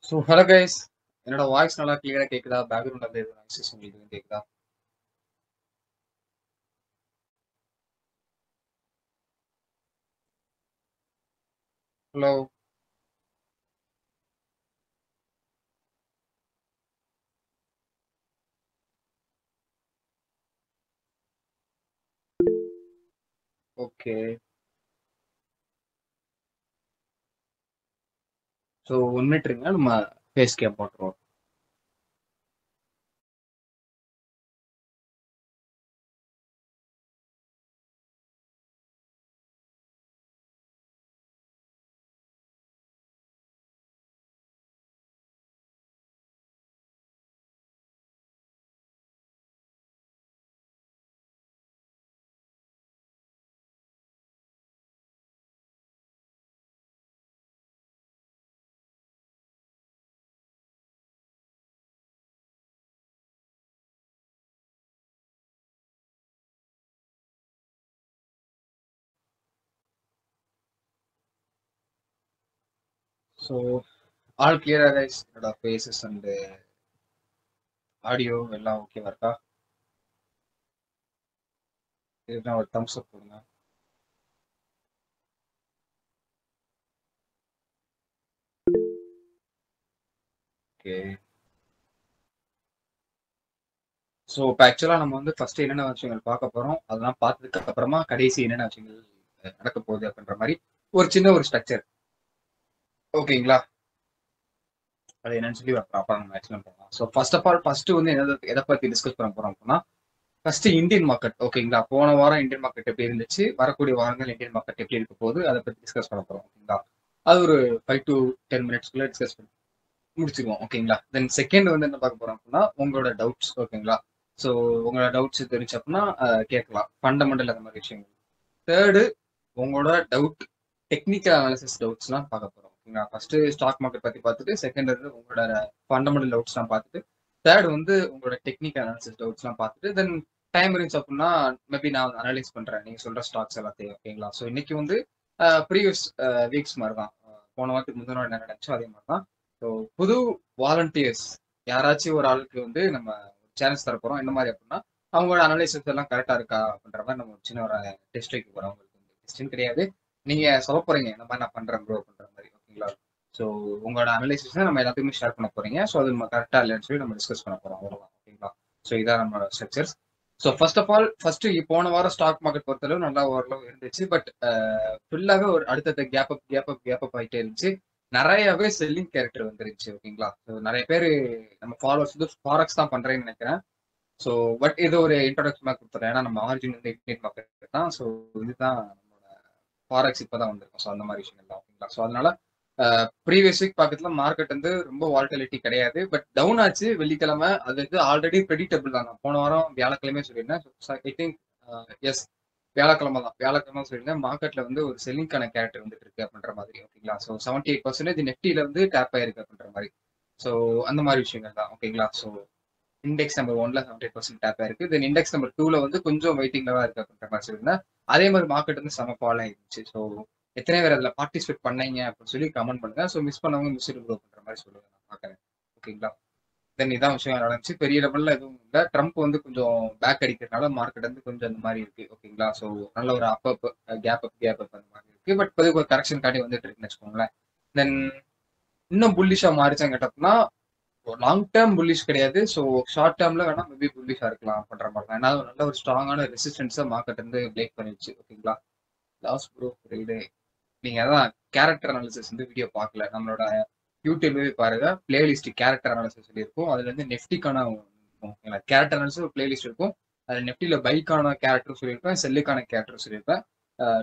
So hello guys, என்னோட voice நல்லா கிளியரா கேக்குதா? பேக்ரவுண்ட்ல இருந்து எதுவும் நாய்ஸஸ் உங்களுக்கு எதுவும் கேக்குதா? ஹலோ. ஓகே. ஸோ 1 மினிட் இருங்க, நம்ம ஃபேஸ் கேம் போட்டுருவோம். ஸோ ஆல் கிளியரா கைஸ்? என்னோட ஃபேஸஸ் அண்ட் ஆடியோ எல்லாம் ஓகேவா இருக்கா? இதுனா ஒரு தம்ஸ் அப் கொடுங்க. ஓகே. ஸோ இப்போ ஆக்சுவலாக நம்ம வந்து ஃபர்ஸ்ட் என்னென்ன விஷயங்கள் பார்க்க போறோம், அதெல்லாம் பார்த்ததுக்கு அப்புறமா கடைசி என்னென்ன விஷயங்கள் நடக்க போகுது அப்படின்ற மாதிரி ஒரு சின்ன ஒரு ஸ்ட்ரக்சர். ஓகேங்களா? அது என்னன்னு சொல்லி ப்ராப்பராக நம்ம எக்ஸ்பிளைன் பண்ணலாம். So first of all first வந்து எதை பத்தி டிஸ்கஸ் பண்ண போறோம் அப்படின்னா, ஃபர்ஸ்ட் இந்தியன் மார்க்கெட். ஓகேங்களா? போன வாரம் இந்தியன் மார்க்கெட் எப்படி இருந்துச்சு, வரக்கூடிய வாரங்கள் இந்தியன் மார்க்கெட் எப்படி இருக்க போகுது, அதை பத்தி டிஸ்கஸ் பண்ண போறோம். ஓகேங்களா? அது ஒரு 5 to 10 மினிட்ஸ்க்குள்ள டிஸ்கஸ் பண்ணி முடிச்சிருவோம். ஓகேங்களா? தென் செகண்ட் வந்து என்ன பார்க்க போறோம் அப்படின்னா, உங்களோட டவுட்ஸ். ஓகேங்களா? ஸோ உங்களோட டவுட்ஸ் தெரிஞ்சு அப்படின்னா கேட்கலாம், ஃபண்டமெண்டல் அந்த மாதிரி விஷயங்கள். தேர்டு, உங்களோட டவுட், டெக்னிக்கல் அனாலிசிஸ் டவுட்ஸ்லாம் பார்க்க போறோம். ஓகேங்களா? ஃபர்ஸ்ட் ஸ்டாக் மார்க்கெட் பத்தி பார்த்துட்டு, செகண்ட் வந்து உங்களோட ஃபண்டமெண்டல் டவுட்ஸ்லாம் பார்த்துட்டு, தேர்ட் வந்து உங்களோட டெக்னிக்கல் அனாலிசிஸ் டவுட்ஸ்லாம் பார்த்துட்டு, தென் டைம் இருந்துச்சு அப்படின்னா மேபி நான் அனலைஸ் பண்றேன் நீங்க சொல்ற ஸ்டாக்ஸ் எல்லாத்தையும். ஓகேங்களா? ஸோ இன்னைக்கு வந்து ப்ரீவியஸ் வீக்ஸ் மாதிரி தான். போன வாரத்துக்கு முந்தின வாரம் என்ன நினைச்சோ அதே மாதிரி தான். ஸோ புது வாலண்டியர்ஸ் யாராச்சும் ஒரு ஆளுக்கு வந்து நம்ம சேலஞ்ச் தர போறோம். என்ன மாதிரி அப்படின்னா, அவங்களோட அனலைசிஸ் எல்லாம் கரெக்டா இருக்கா அப்படின்ற மாதிரி நம்ம ஒரு சின்ன ஒரு டெஸ்ட் வைக்க போறோம். உங்களுக்கு வந்து டெஸ்ட்னு கிடையாது, நீங்க சொல்ல போறீங்க இந்த மாதிரி நான் பண்றேன் ப்ரோ அப்படின்ற மாதிரி. ஓகேங்களா? ஸோ உங்களோட அனலைசிஸ் நம்ம எல்லாத்துக்குமே ஷேர் பண்ண போறீங்க. ஸோ அது நம்ம கரெக்டா இல்லைன்னு சொல்லி நம்ம டிஸ்கஸ் பண்ண போறோம். அவ்வளவுதான். ஓகேங்களா? ஸோ இதான் நம்மளோட structures. So first of all first போன வாரம் ஸ்டாக் மார்க்கெட் பொறுத்தளவு நல்லா ஓரளவு இருந்துச்சு. பட் ஃபுல்லாகவே ஒரு அடுத்தடுத்த கேப் அப் ஆகிட்டே இருந்துச்சு. நிறையவே செல்லிங் கேரக்டர் வந்துருச்சு. ஓகேங்களா? ஸோ நிறைய பேர் நம்ம ஃபாலோவர்ஸ் வந்து ஃபாரக்ஸ் தான் பண்றேன்னு நினைக்கிறேன். ஸோ பட் இது ஒரு இன்ட்ரோடக்ஷன் மாதிரி கொடுத்துறேன். ஏன்னா நம்ம ஆரிஜின் வந்து இந்தியன் மார்க்கெட் தான். ஸோ இதுதான் நம்மளோட ஃபாரக்ஸ் இப்பதான் வந்திருக்கும். ஸோ அந்த மாதிரி விஷயங்கள் தான். ஓகேங்களா? ஸோ அதனால ப்ரீவியஸ் வீக் பக்கத்துல மார்க்கெட் வந்து ரொம்ப வால்டிலிட்டி கிடையாது. பட் டவுன் ஆச்சு வெள்ளிக்கிழமை. அது வந்து ஆல்ரெடி ப்ரெடிக்டபிள் தான். நான் போன வாரம் வியாழக்கிழமை சொல்லியிருந்தேன். ஐ திங்க் எஸ், வியாழக்கிழமை தான். வியாழக்கிழமை சொல்லியிருந்தேன் மார்க்கெட்ல வந்து ஒரு செல்லிங்கான கேரக்டர் வந்துட்டு இருக்கு அப்படின்ற மாதிரி. ஓகேங்களா? ஸோ 78% நெஃப்டில வந்து டேப் ஆயிருக்கு அப்படின்ற மாதிரி. ஸோ அந்த மாதிரி விஷயங்கள் தான். ஓகேங்களா? ஸோ இண்டெக்ஸ் நம்பர் 1ல 70% டேப் ஆயிருக்கு. தென் இண்டெக்ஸ் நம்பர் 2ல வந்து கொஞ்சம் வெயிட்டிங்ல தான் இருக்கு அப்படின்ற மாதிரி சொல்லியிருந்தேன். அதே மாதிரி மார்க்கெட் வந்து செம ஃபால் ஆயிருச்சு. ஸோ எத்தனை பேர் அதில் பார்ட்டிசிபேட் பண்ணீங்க அப்படின்னு சொல்லி கமெண்ட் பண்ணுங்க. ஸோ மிஸ் பண்ணவங்க மிஸ் ப்ரோ பண்ற மாதிரி சொல்லுங்க, நான் பார்க்குறேன். ஓகேங்களா? தென் இதான் விஷயம் நடந்துச்சு. பெரிய லெவலில் எதுவும் இல்லை. ட்ரம்ப் வந்து கொஞ்சம் பேக் அடிக்கிறதுனால மார்க்கெட் வந்து கொஞ்சம் அந்த மாதிரி இருக்கு. ஓகேங்களா? ஸோ நல்ல ஒரு கேப் அப் அந்த மாதிரி இருக்கு. பட் இப்போதைக்கு ஒரு கரெக்ஷன் காட்டி வந்துட்டு இருக்குன்னு வச்சுக்கோங்களேன். தென் இன்னும் புல்லிஷா மாறிச்சான்னு கேட்டோம்னா, லாங் டேர்ம் புல்லிஷ் கிடையாது. ஸோ ஷார்ட் டேர்ம்ல வேணா மேபி புல்லிஷா இருக்கலாம் பண்ற மாதிரி தான். ஏன்னா நல்ல ஒரு ஸ்ட்ராங்கான ரெசிஸ்டன்ஸை மார்க்கெட் வந்து பிரேக் பண்ணிடுச்சு. ஓகேங்களா? லாஸ்ட் ப்ரோ ஃப்ரைடே நீங்க அதான் கேரக்டர் அனாலிசிஸ் வந்து வீடியோ பார்க்கல, நம்மளோட யூடியூப்ல பாருங்க, பிளேலிஸ்ட் கேரக்டர் அனாலிசிஸ் இருக்கும். அதுல இருந்து நெஃப்டிக்கான கேரக்டர் அனாலிசிஸ் ஒரு பிளேலிஸ்ட் இருக்கும். அது நெஃப்டில பைக்கான கேரக்டர் சொல்லியிருப்பேன், செல்லுக்கான கேரக்டர் சொல்லியிருப்பேன்.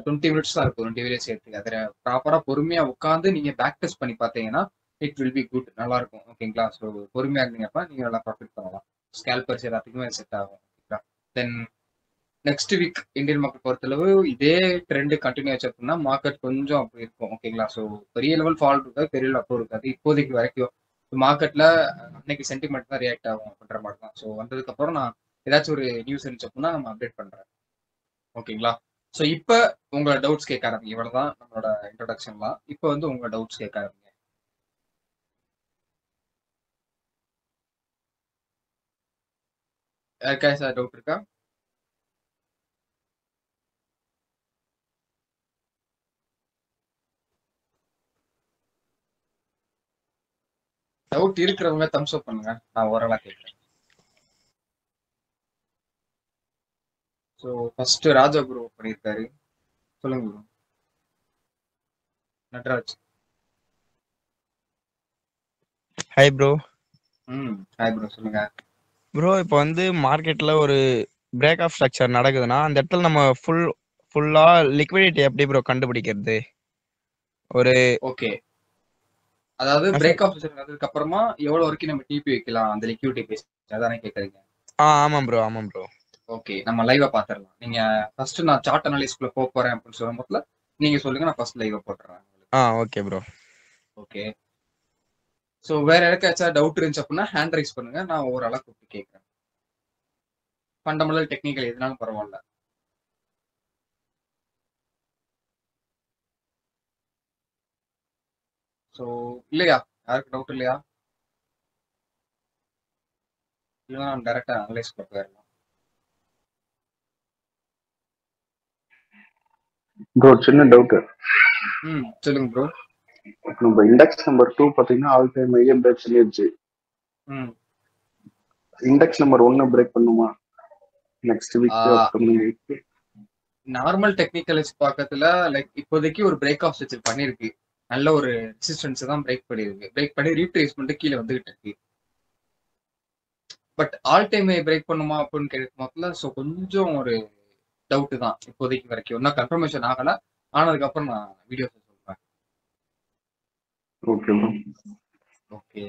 20 மினிட்ஸ் தான் இருக்கும் 2 வீடியோ சேர்த்து. அதில் ப்ராப்பரா பொறுமையா உட்காந்து நீங்க பேக் டெஸ்ட் பண்ணி பார்த்தீங்கன்னா இட் வில் பி குட், நல்லா இருக்கும். ஓகேங்களா? ஸோ பொறுமையா இருந்தீங்கப்பா நீங்க நல்லா ப்ராஃபிட் பண்ணலாம். ஸ்கேல்பர்ஸ் எல்லாத்துக்குமே செட் ஆகும். ஓகேங்களா? Then next week Indian market பொறுத்தளவு இதே ட்ரெண்ட் கண்டினியூ ஆச்சு அப்படின்னா மார்க்கெட் கொஞ்சம் அப்படி இருக்கும். ஓகேங்களா? ஸோ பெரிய லெவல் ஃபால் இருக்காது, பெரிய லெவல் அப்போ இருக்காது. இப்போதைக்கு வரைக்கும் மார்க்கெட்ல அன்னைக்கு சென்டிமெண்ட் தான் ரியாக்ட் ஆகும் அப்படின்ற மாதிரி தான். ஸோ வந்ததுக்கு அப்புறம் நான் ஏதாச்சும் ஒரு நியூஸ் இருந்துச்சு அப்படின்னா நம்ம அப்டேட் பண்றேன். ஓகேங்களா? ஸோ இப்போ உங்களோட டவுட்ஸ் கேட்க ஆரம்பிங்க. இவ்வளவுதான் நம்மளோட இன்ட்ரோடக்ஷன்லாம். இப்போ வந்து உங்களோட டவுட்ஸ் கேட்க ஆரம்பிங்க. யாருக்கா டவுட் இருக்கா? டவுட் இருக்கிறவங்க தம்ஸ் அப் பண்ணுங்க, நான் ஓரளா கேட்கிறேன். ஸோ ஃபர்ஸ்ட் ராஜா குரு பண்ணியிருக்காரு. சொல்லுங்க bro. Natraj. Hi bro. Hi bro, சொல்லுங்க. ப்ரோ இப்போ வந்து மார்க்கெட்ல ஒரு பிரேக் ஆஃப் ஸ்ட்ரக்சர் நடக்குதுன்னா அந்த இடத்துல நம்ம ஃபுல்லா லிக்விடிட்டி எப்படி ப்ரோ கண்டுபிடிக்கிறது? ஒரு ஓகே, அதாவது பிரேக் ஆஃப் நடந்ததுக்கு அப்புறமா எவ்வளவு வரைக்கும் நம்ம டிபி வைக்கலாம் அந்த லிக்விடிட்டி பேஸ், அதானே கேக்குறீங்க? ஆமாம் ப்ரோ, ஆமாம் ப்ரோ. ஓகே, நம்ம லைவா பாத்துறலாம். நீங்க ஃபர்ஸ்ட் நான் சார்ட் அனாலிசிஸ்க்குள்ள போக போறேன் அப்படின்னு சொல்லும் போதுல நீங்க சொல்லுங்க, நான் ஃபர்ஸ்ட் லைவா போட்டுறேன். Okay bro. ஓகே, ஸோ வேற யாருக்காச்சும் டவுட் இருந்துச்சு அப்படின்னா ஹேண்ட் ரைஸ் பண்ணுங்க, நான் ஓரளவு கூப்பிட்டு கேட்கறேன். ஃபண்டமெண்டல் டெக்னிக்கல் எதுனாலும் பரவாயில்ல. ஸோ இல்லையா, யாருக்கு டவுட் இல்லையா? இல்லைன்னா நம்ம டைரக்டா அனலைஸ் போயிடலாம். ப்ரோ சின்ன டவுட். சொல்லுங்க ப்ரோ. நம்ம இண்டெக்ஸ் நம்பர் 2 பாத்தீங்கன்னா ஆல் டைம் ஐயே பிரேக் பண்ணிருச்சு. இண்டெக்ஸ் நம்பர் 1 பிரேக் பண்ணுமா next week upcoming week? Normal technical பார்க்கறதுல லைக் இப்போதைக்கு ஒரு பிரேக் ஆஃப் ஸ்ட்ரக்சர் பண்ணிருக்கு, நல்ல ஒரு ரெசிஸ்டன்ஸ் தான் பிரேக் பண்ணிருக்கு, பிரேக் பண்ணி ரீட்ரேஸ்மெண்ட் கீழே வந்துகிட்டு இருக்கு. பட் ஆல் டைம் பிரேக் பண்ணுமா அப்படின்னு கேட்கும் போதுல ஸோ கொஞ்சம் ஒரு டவுட் தான் இப்போதைக்கு வரைக்கும், இன்னும் கன்ஃபர்மேஷன் ஆகல. ஆனதுக்கு அப்புறம் நான் வீடியோ சொல்றேன். Okay bro. ஓகே,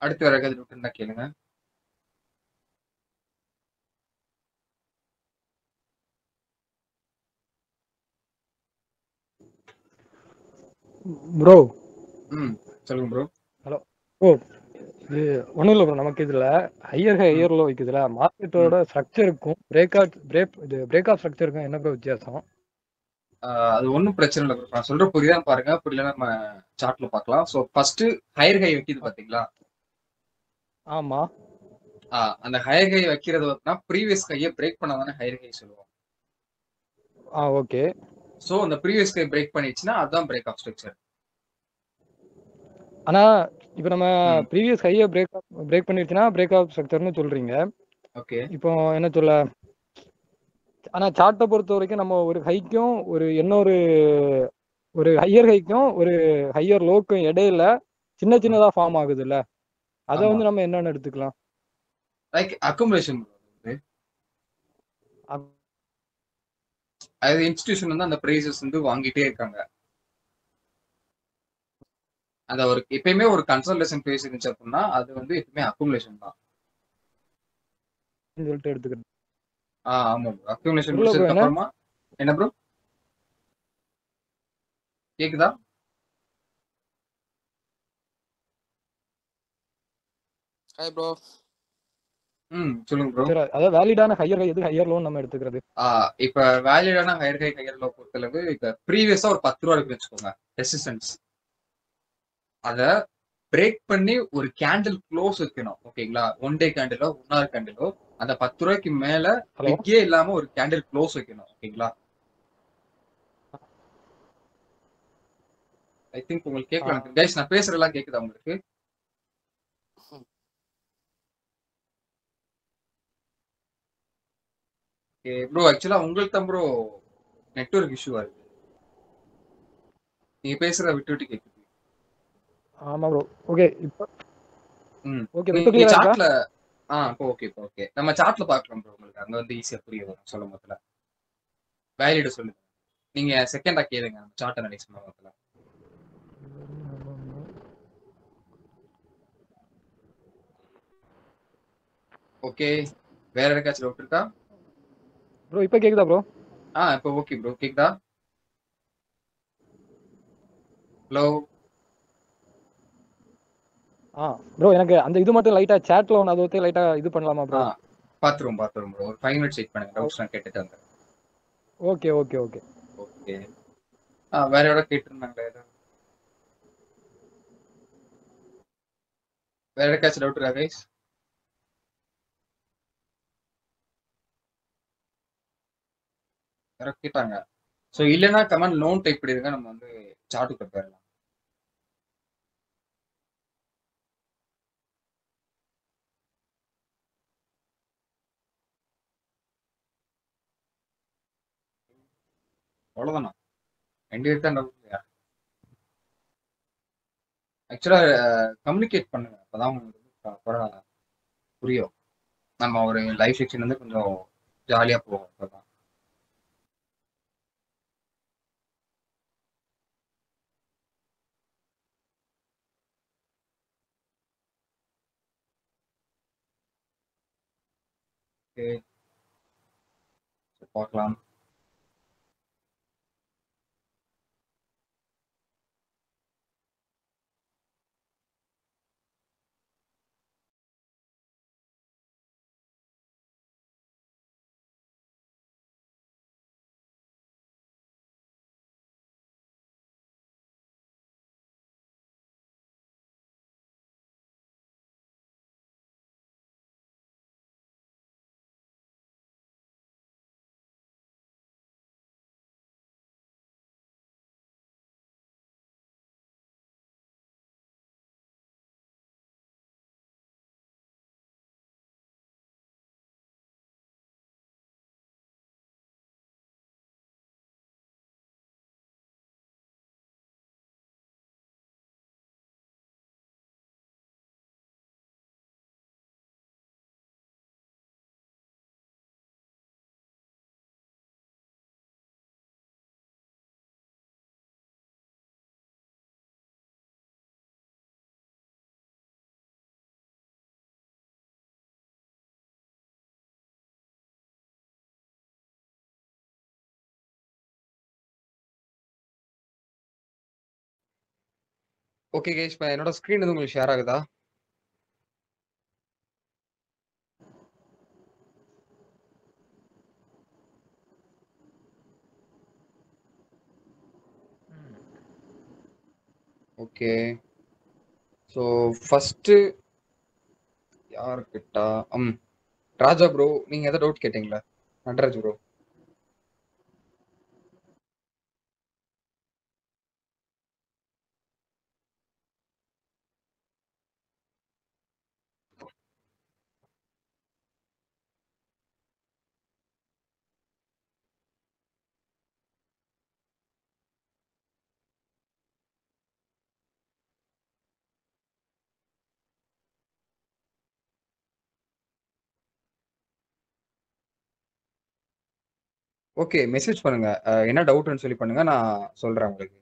அடுத்து வேற ஏதாவது டவுட் இருந்தா கேளுங்க. ப்ரோ. சொல்லுங்க ப்ரோ. ஹலோ. ஓ, இது ஒன்றும் இல்லை ப்ரோ. நமக்கு இதில் ஹையர் லோ வைக்குதுல, மார்க்கெட்டோட ஸ்ட்ரக்சருக்கும் பிரேக் ஆஃப் ஸ்ட்ரக்சருக்கும் என்ன ப்ரோ வித்தியாசம்? அது ஒன்றும் பிரச்சனை இல்லை ப்ரோ, நான் சொல்ற புரியுதான் பாருங்க, புரியலன்னா நம்ம சார்ட்ல பார்க்கலாம். ஸோ ஃபர்ஸ்ட் ஹையர் ஹை வைக்கிது பாத்தீங்களா? ஆமா. அந்த ஹையர் ஹை வைக்கிறது வந்து ப்ரீவியஸ் ஹையை பிரேக் பண்ணாதானே ஹையர் ஹை சொல்லுவோம். ஓகே. ஸோ அந்த ப்ரீவியஸ் ஹை பிரேக் பண்ணிச்சுன்னா அதுதான் பிரேக் ஆஃப் ஸ்ட்ரக்சர். ஆனா இப்போ நம்ம ப்ரீவியஸ் ஹையை பிரேக் பண்ணிருச்சுன்னா பிரேக் ஆஃப் ஸ்ட்ரக்சர்னு சொல்றீங்க. ஓகே, இப்போ என்ன சொல்ல, ஆனா சார்ட்டை பொறுத்த வரைக்கும் நம்ம ஒரு ஹைக்கும் ஒரு ஹையர் ஹைக்கும் ஒரு ஹையர் லோக்கும் இடையில சின்னதா ஃபார்ம் ஆகுது இல்ல, அதை வந்து நம்ம என்னன்னு எடுத்துக்கலாம்? Like accumulation. அது இன்ஸ்டிடியூஷன் வந்து அந்த பிரைசஸ் வந்து வாங்கிட்டே இருக்காங்க. அந்த ஒரு எப்பயுமே ஒரு கன்சல்டேஷன் பேஸ் இருந்துச்சு அப்படின்னா அது வந்து எப்பயுமே அக்குமுலேஷன் தான் சொல்லிட்டு எடுத்துக்கிறேன். ஆமா ப்ரோ, அக்குமுலேஷன் முடிச்சதுக்கு அப்புறமா என்ன ப்ரோ கேக்குதா? Hi bro. சொல்லுங்க ப்ரோ. அதாவது வேலிடான ஹையர் ஹை எது, ஹையர் லோன்னு நம்ம எடுத்துக்கிறது? இப்ப வேலிடான ஹையர் ஹை ஹையர் லோ பொறுத்தளவு இப்ப ப்ரீவியஸா ஒரு 10 ரூபா இருக்கு வச்சுக்கோங்க ரெசிஸ்டன்ஸ், அத பிரேக் பண்ணி ஒரு கேண்டில் க்ளோஸ் வைக்கணும். ஓகேங்களா, 1 டே கேண்டிலோ 1 ஹவர் கேண்டிலோ அந்த 10 ரூபாய்க்கு மேல விக்கே இல்லாம ஒரு கேண்டில் க்ளோஸ் வைக்கணும். ஓகேங்களா, ஐ திங்க் உங்களுக்கு கேட்கலாம் கைஸ், நான் பேசுறதெல்லாம் கேக்குதா உங்களுக்கு? ப்ரோ ஆக்சுவலா உங்களுக்கு தான் ப்ரோ நெட்வொர்க் இஷ்யூவா இருக்கு, நீங்க பேசுறத விட்டு விட்டு கேக்குது. ஆமா ப்ரோ. ஓகே இப்போ ஓகே இப்போ நீங்க கிளியரா இருக்கா? சாட்ல இப்போ ஓகே நம்ம சாட்ல பார்க்கலாம் ப்ரோ, உங்களுக்கு அங்க வந்து ஈஸியா புரிய வரும் சொல்லும் போதுல. வேலிட சொல்லுங்க, நீங்க செகண்டா கேளுங்க சார்ட் அனலைஸ் பண்ணுவோம். ஓகே, வேற யாருக்காச்சும் டவுட் இருக்கா ப்ரோ? இப்போ கேக்குதா ப்ரோ? இப்போ ஓகே ப்ரோ, கேக்குதா? ஹலோ ப்ரோ, எனக்கு அந்த இது மட்டும் லைட்டா சாட்ல ஒன்று அதை பத்தி லைட்டா இது பண்ணலாமா ப்ரோ? பாத்துருவோம் ப்ரோ, ஒரு 5 மினிட்ஸ் வெயிட் பண்ணுங்க, டவுட்ஸ் நான் கேட்டுட்டு வந்துடுறேன். ஓகே. வேற யாராவது கேட்டிருந்தாங்களா ஏதாவது? வேற யாருக்காச்சும் டவுட் இருக்கா கைஸ்? யாரோ கேட்டாங்க. ஸோ இல்லைன்னா கமெண்ட் நோன் டைப் பண்ணிருங்க, நம்ம வந்து சார்ட்டுக்கு போயிடலாம். அவ்வளோதானா? 2 பேருக்கு தான் டவுட் இல்லையா? ஆக்சுவலா கம்யூனிகேட் பண்ணுங்க, அப்பதான் உங்களுக்கு புரியும். நம்ம ஒரு லைவ் செக்ஷன் வந்து கொஞ்சம் ஜாலியா போகும். அப்பதான் ஓகே, பார்க்கலாம். ஓகே கைஸ், இப்போ என்னோட ஸ்க்ரீன் வந்து உங்களுக்கு ஷேர் ஆகுதா? ஓகே, ஸோ ஃபர்ஸ்ட் யாருக்கிட்டா? ராஜா ப்ரோ, நீங்க எதாவது டவுட் கேட்டீங்களா? நடராஜ் ப்ரோ. ஓகே, மெசேஜ் பண்ணுங்க. என்ன டவுட்னு சொல்லி பண்ணுங்க, நான் சொல்றேன் உங்களுக்கு.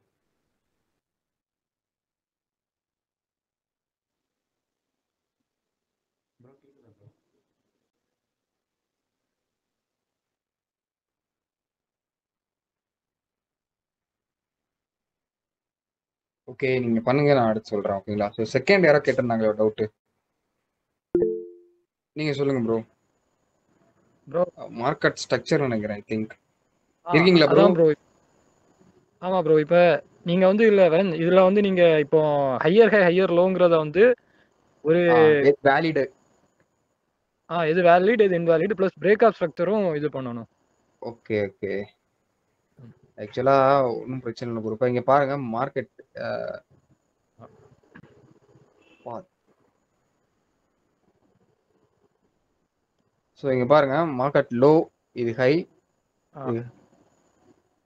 ஓகே, நீங்க பண்ணுங்க, நான் அடுத்து சொல்றேன். ஓகேங்களா? ஸோ செகண்ட் யாரோ கேட்டிருந்தாங்களோ டவுட், நீங்க சொல்லுங்க ப்ரோ. ப்ரோ மார்க்கெட் ஸ்ட்ரக்சர் நினைக்கிறேன், ஐ திங்க். இருக்கீங்களா ப்ரோ? அதான் ப்ரோ. ஆமா ப்ரோ. இப்ப நீங்க வந்து இதுல வந்து நீங்க இப்போ ஹையர் ஹை ஹையர் லோங்கிறத வந்து ஒரு வேலிட். எது வேலிட் எது இன்வாலிட் பிளஸ் பிரேக் ஆஃப் ஸ்ட்ரக்சரும் இது பண்ணணும். ஓகே ஓகே, ஆக்சுவலா ஒன்றும் பிரச்சனை இல்லை ப்ரோ. இப்போ இங்க பாருங்க, மார்க்கெட் ஸோ இங்க பாருங்க, மார்க்கெட் லோ, இது ஹை,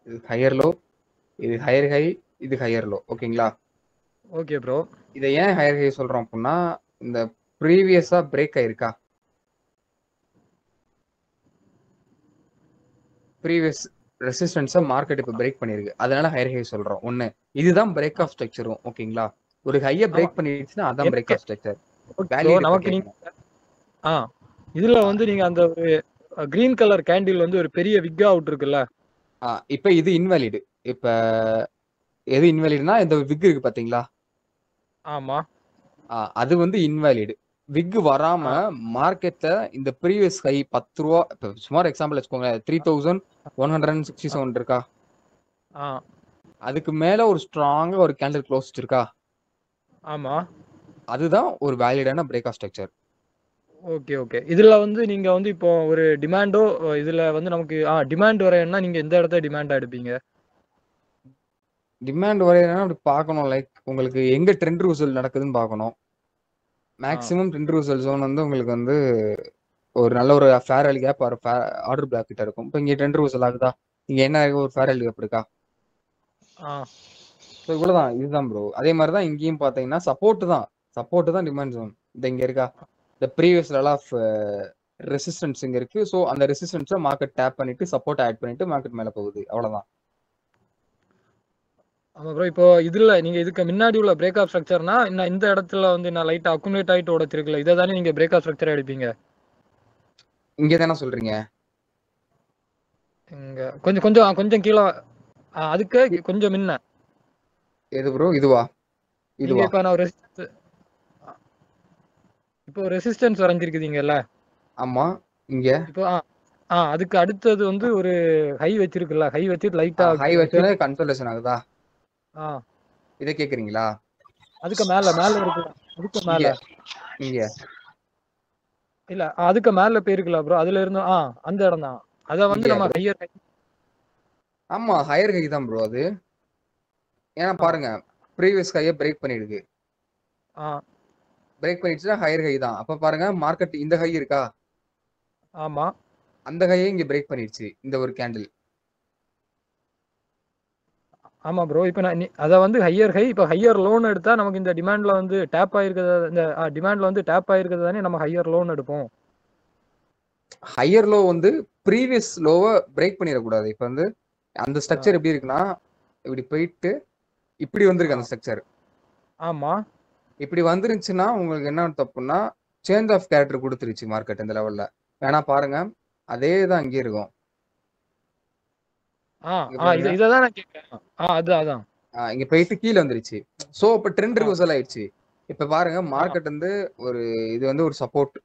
இது ஹையர் லோ, இது ஹையர் ஹை, இது ஹையர் லோ. ஓகேங்களா? Okay bro. இதை ஏன் ஹையர் ஹை சொல்றோம் அப்படின்னா, இந்த ப்ரீவியஸா பிரேக் ஆயிருக்கா, ப்ரீவியஸ் ரெசிஸ்டன்ஸை மார்க்கெட் இப்போ பிரேக் பண்ணிருக்கு, அதனால ஹையர் ஹை சொல்றோம். ஒன்று இதுதான் பிரேக் ஆஃப் ஸ்ட்ரக்சரும். ஓகேங்களா? ஒரு ஹையை பிரேக் பண்ணிடுச்சுன்னா அதான் பிரேக் ஆஃப் ஸ்ட்ரக்சர். நமக்கு நீங்க இதுல வந்து நீங்க அந்த ஒரு கிரீன் கலர் கேண்டில் வந்து ஒரு பெரிய விக் அவுட் இருக்குல்ல, இப்போ இது இன்வாலிடு. இப்போ எது இன்வாலிட்னா, இந்த விக் இருக்கு பாத்தீங்களா? ஆமா, அது வந்து இன்வாலிடு. விக் வராம மார்க்கெட்ல இந்த ப்ரீவியஸ் ஹை 10 ரூபா, இப்போ சுமார் எக்ஸாம்பிள் வச்சுக்கோங்க, 3167 இருக்கா, அதுக்கு மேல ஒரு ஸ்ட்ராங்கா ஒரு கேண்டில் க்ளோஸ் இருக்கா, ஆமா, அதுதான் ஒரு வேலிடான break of structure. Okay okay. இதுல வந்து நீங்க வந்து இப்போ ஒரு டிமாண்டோ இதுல வந்து நமக்கு டிமாண்ட் வரையணும்னா நீங்க எந்த இடத்த டிமாண்டா எடுப்பீங்க? டிமாண்ட் வரையணும்னா அப்படி பார்க்கணும். லைக் உங்களுக்கு எங்க ட்ரெண்ட் ரிவர்சல் நடக்குதுன்னு பார்க்கணும். ஆ மேக்ஸிமம் ட்ரெண்ட் ரிவர்சல் ஜோன் வந்து உங்களுக்கு வந்து ஒரு நல்ல ஒரு ஃபேர் வேல்யூ கேப் ஒரு ஆர்டர் பிளாக் கிட்ட இருக்கும். இப்போ இங்க ட்ரெண்ட் ரிவர்சல் ஆகுதா, இங்க என்ன இருக்கு, ஒரு ஃபேர் வேல்யூ கேப் இருக்கா. ஆ ஸோ இவ்வளவுதான், இதுதான் ப்ரோ. அதே மாதிரி தான் இங்கேயும் பார்த்தீங்கன்னா சப்போர்ட் தான் டிமாண்ட் ஜோன். இந்த இங்க இருக்கா, இந்த ப்ரீவியஸ் லெவல் ஆஃப் ரெசிஸ்டன்ஸ் இங்க இருக்கு. ஸோ அந்த ரெசிஸ்டன்ஸை மார்க்கெட் டேப் பண்ணிட்டு சப்போர்ட் ஆட் பண்ணிட்டு மார்க்கெட் மேல போகுது, அவ்வளவுதான். ஆமா ப்ரோ. இப்போ இதுல நீங்க இதுக்கு முன்னாடி உள்ள பிரேக் ஆஃப் ஸ்ட்ரக்சர்னா இந்த இடத்துல வந்து நான் லைட்டா அக்குமுலேட் ஆயிட்டு உடைச்சிருக்கல, இதை தானே நீங்க பிரேக் ஆஃப் ஸ்ட்ரக்சரா எடுப்பீங்க? இங்க தானே சொல்றீங்க? இங்க கொஞ்சம் கொஞ்சம் கொஞ்சம் கீழே அதுக்கு கொஞ்சம் முன்ன எது ப்ரோ, இதுவா நீங்க இதுவா? இப்ப நான் இப்போ ரெசிஸ்டன்ஸ் வரைஞ்சிருக்குதுங்கல்ல. ஆமா, இங்க இப்போ அதுக்கு அடுத்தது வந்து ஒரு ஹை வச்சிருக்குல்ல, ஹை வச்சுட்டு லைட்டா ஹை வச்சோடனே கன்சல்டேஷன் ஆகுதா, ஆ இதை கேக்குறீங்களா? அதுக்கு மேல மேல இருக்குல்ல, அதுக்கு இங்க மேல இங்க இல்ல அதுக்கு மேல போயிருக்குல்ல ப்ரோ, அதுல இருந்து அந்த இடம் தான். அத வந்து இங்க நம்ம ஹையர் ஆமா, ஹையர் ஹை தான் ப்ரோ அது. ஏன்னா பாருங்க, ப்ரீவியஸ் ஹையை பிரேக் பண்ணிடுது. பிரேக் பண்ணிடுச்சுன்னா ஹையர் ஹை தான். அப்ப பாருங்க, மார்க்கெட் இந்த ஹை இருக்கா, ஆமா அந்த ஹையை இங்க பிரேக் பண்ணிடுச்சு இந்த ஒரு கேண்டில். ஆமா ப்ரோ. இப்போ நான் அத வந்து ஹையர் ஹை, இப்போ ஹையர் லோன் எடுத்தா நமக்கு இந்த டிமாண்ட்ல வந்து டேப் ஆயிருக்கிறது, இந்த டிமாண்ட்ல வந்து டேப் ஆயிருக்கிறது தானே நம்ம ஹையர் லோன் எடுப்போம். ஹையர் லோ வந்து ப்ரீவியஸ் லோவை பிரேக் பண்ணிடக்கூடாது. இப்ப வந்து அந்த ஸ்ட்ரக்சர் எப்படி இருக்குன்னா, இப்படி போயிட்டு இப்படி வந்திருக்கு அந்த ஸ்ட்ரக்சர். ஆமா இப்படி வந்துருந்துச்சுன்னா உங்களுக்கு என்ன தப்புன்னா, சேஞ்ச் ஆஃப் கேரக்டர் கொடுத்துருச்சு மார்க்கெட் இந்த லெவல்ல. வேணா பாருங்க, அதே தான் இங்கே இருக்கும். இததான் நான் கேட்கிறேன். அதான் இங்க போயிட்டு கீழே வந்துருச்சு. சோ இப்ப ட்ரெண்ட் ரிவர்சல் ஆயிடுச்சு. இப்ப பாருங்க, மார்க்கெட் வந்து ஒரு இது வந்து ஒரு சப்போர்ட்,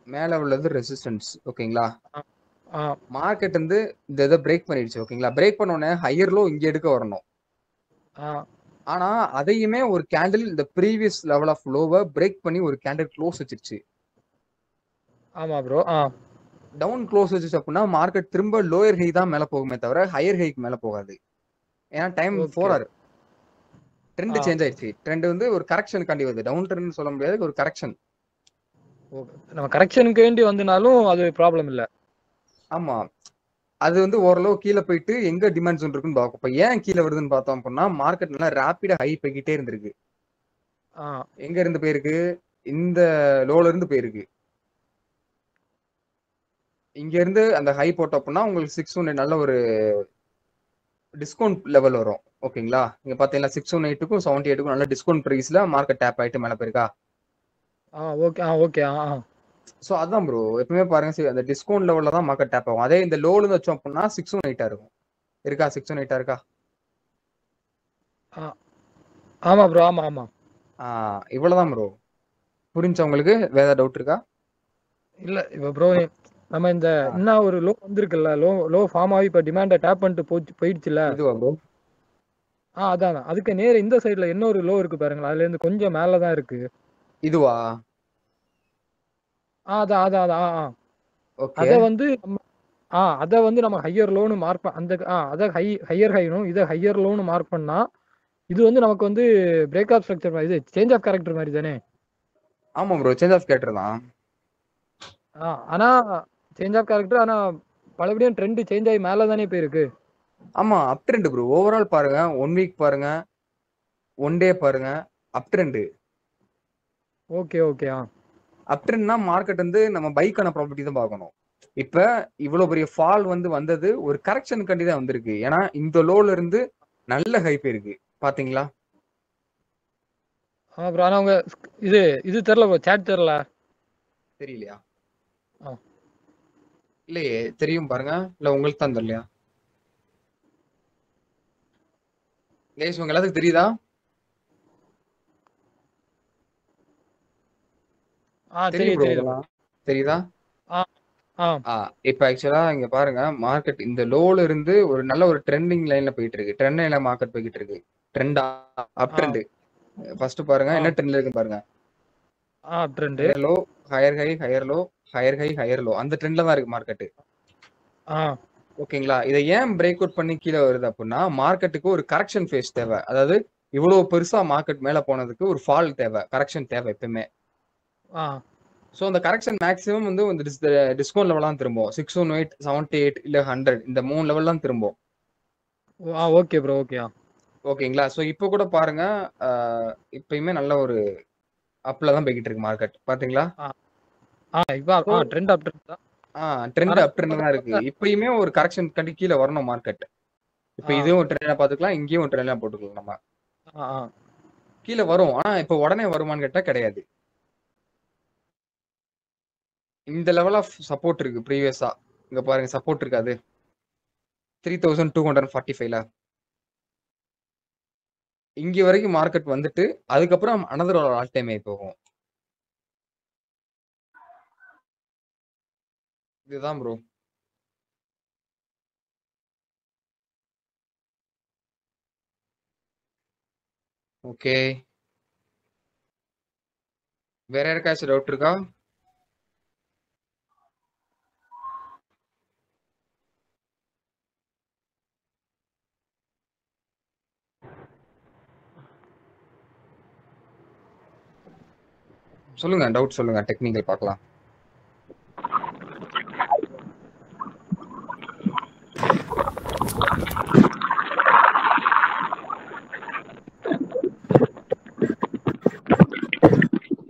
மேல உள்ளது ரெசிஸ்டன்ஸ். ஓகேங்களா, மார்க்கெட் வந்து இந்த இதை பிரேக் பண்ணிடுச்சு. ஓகேங்களா, பிரேக் பண்ண உடனே ஹையர் லோ இங்க எடுக்க வரணும். ஆனா அதையுமே ஒரு கேண்டில் இந்த ப்ரீவியஸ் லெவல் ஆஃப் லோவை பிரேக் பண்ணி ஒரு கேண்டில் க்ளோஸ் வச்சிருச்சு. ஆமா ப்ரோ. டவுன் க்ளோஸ் வச்சிருச்சு அப்படின்னா மார்க்கெட் திரும்ப லோயர் ஹை தான் மேல போகுமே தவிர ஹையர் ஹைக்கு மேல போகாது. ஏன்னா டைம் 4 hour ட்ரெண்ட் சேஞ்ச் ஆயிடுச்சு. ட்ரெண்ட் வந்து ஒரு கரெக்ஷன் காண்டி வருது. டவுன் ட்ரெண்ட் சொல்ல முடியாது, ஒரு கரெக்ஷன். நம்ம கரெக்ஷனுக்கு வேண்டி வந்தனாலும் அது ப்ராப்ளம் இல்ல. ஆமா, அது வந்து ஓரளவு கீழே போயிட்டு எங்க டிமாண்ட் ஜோன் இருக்குன்னு பார்க்கும். இப்ப ஏன் கீழே வருதுன்னு பார்த்தோம் அப்படின்னா, மார்க்கெட் நல்லா ரேப்பிடா ஹை போய்கிட்டே இருந்திருக்கு. எங்க இருந்து போயிருக்கு, இந்த லோல இருந்து போயிருக்கு. இங்க இருந்து அந்த ஹை போட்டோம் அப்படின்னா உங்களுக்கு 618 நல்ல ஒரு டிஸ்கவுண்ட் லெவல் வரும். ஓகேங்களா, இங்க பாத்தீங்கன்னா 618க்கும் 78க்கும் நல்ல டிஸ்கவுண்ட் பிரைஸ்ல மார்க்கெட் டேப் ஆயிட்டு மேல போயிருக்கா. Okay okay. சோ அதான் ப்ரோ, எப்பவுமே பாருங்க, அந்த டிஸ்கவுண்ட் லெவல்ல தான் மார்க்கெட் டேப் ஆகும். அதே இந்த லோல இருந்து வச்சோம் அப்படின்னா 618 இருக்கும். இருக்கா 618 இருக்கா? ஆமா ப்ரோ. ஆமா இவ்வளவுதான் ப்ரோ. புரிஞ்சா உங்களுக்கு? வேற டவுட் இருக்கா? இல்ல இப்ப ப்ரோ நம்ம இந்த இன்னும் ஒரு லோ வந்திருக்குல்ல, லோ ஃபார்ம் ஆகி இப்ப டிமாண்ட டேப் பண்ணிட்டு போயிடுச்சுல. இதுவா ப்ரோ? அதான் அதுக்கு நேர இந்த சைடுல இன்னொரு லோ இருக்கு பாருங்களா, அதுல இருந்து கொஞ்சம் மேலதான் இருக்கு. இதுவா? அதான் ஓகே. அத வந்து நம்ம ஹையர் லோனு மார்க் அந்த அத ஹையர் ஹைனும் இத ஹையர் லோனு மார்க் பண்ணா இது வந்து நமக்கு வந்து பிரேக் ஆஃப் ஸ்ட்ரக்சர் மாதிரி, இது சேஞ்ச் ஆஃப் கேரக்டர் மாதிரி தானே? ஆமா ப்ரோ, சேஞ்ச் ஆஃப் கேரக்டர் தான். ஆனா சேஞ்ச் ஆஃப் கேரக்டர், ஆனா பலபடியும் ட்ரெண்ட் சேஞ்ச் ஆகி மேல தானே போயிருக்கு. ஆமா, அப் ட்ரெண்ட் ப்ரோ. ஓவரால் பாருங்க, 1 வீக் பாருங்க, 1 டே பாருங்க, up trend. Okay okay. Up ட்ரெண்ட்னா மார்க்கெட் வந்து நம்ம பைக்கான ப்ராப்பர்ட்டி தான் பார்க்கணும். இப்ப இவ்வளவு பெரிய ஃபால் வந்து வந்தது ஒரு கரெக்ஷன் கண்டி தான் வந்திருக்கு. ஏன்னா இந்த லோல இருந்து நல்ல ஹைப் இருக்கு, பாத்தீங்களா? ப்ரோ ஆனா உங்க இது தெரியல ப்ரோ, சாட் தெரியல. தெரியலையா? இல்லையே, தெரியும் பாருங்க. இல்ல உங்களுக்கு தான் தெரியலையா? கைஸ் உங்க எல்லாத்துக்கும் தெரியுதா? தெரியும் ப்ரோ, இதெல்லாம் தெரியுதா? இப்ப ஆக்சுவலா இங்க பாருங்க, மார்க்கெட் இந்த லோல இருந்து ஒரு நல்ல ஒரு ட்ரெண்டிங் லைன்ல போயிட்டு இருக்கு. ட்ரெண்ட் லைன்ல மார்க்கெட் போய்கிட்டு இருக்கு. ட்ரெண்ட் அப் ட்ரெண்ட். ஃபர்ஸ்ட் பாருங்க ஆ என்ன ட்ரெண்ட்ல இருக்கு பாருங்க. Trend. Higher low, higher high, higher low, higher high, higher low, அந்த ட்ரெண்ட்ல தான் இருக்கு மார்க்கெட். ஆ ஓகேங்களா? இதை ஏன் பிரேக் அவுட் பண்ணி கீழே வருது அப்படின்னா மார்க்கெட்டுக்கு ஒரு கரெக்ஷன் ஃபேஸ் தேவை. அதாவது இவ்வளவு பெருசா மார்க்கெட் மேல போனதுக்கு ஒரு ஃபால் தேவை, கரெக்ஷன் தேவை எப்பவுமே. ஆ ஸோ அந்த கரெக்ஷன் மேக்ஸிமம் வந்து டிஸ்கவுண்ட் லெவல் தான் திரும்பும். 618, 78 இல்ல 100 இந்த 3 லெவல் தான் திரும்பும். Okay bro, okay. ஓகேங்களா? ஸோ இப்போ கூட பாருங்க, இப்பயுமே நல்ல ஒரு அப்ல தான் போய்கிட்டு இருக்கு மார்க்கெட். பாத்தீங்களா? இப்போ ட்ரெண்ட் அப் ட்ரெண்ட் தான். ட்ரெண்ட் அப் ட்ரெண்ட் தான் இருக்கு. இப்பயுமே ஒரு கரெக்ஷன் கண்டி கீழே வரணும் மார்க்கெட். இப்ப இதுவும் ஒரு ட்ரெண்டா பாத்துக்கலாம், இங்கேயும் ஒரு ட்ரெண்டா போட்டுக்கலாம் நம்ம. கீழே வரும். ஆனா இப்ப உடனே வருமான்னு கேட்டா கிடையாது. இந்த லெவல் ஆஃப் சப்போர்ட் இருக்கு ப்ரீவியஸா. இங்க பாருங்க சப்போர்ட் இருக்காது 3245ல இங்க வரைக்கும் மார்க்கெட் வந்துட்டு அதுக்கப்புறம் அனதர் ஒரு ஆல் டைம் போகும். இதுதான் ப்ரோ. ஓகே, வேற யாருக்காச்சும் டவுட் இருக்கா? சொல்லுங்க, டவுட் சொல்லுங்க, டெக்னிக்கல் பார்க்கலாம்.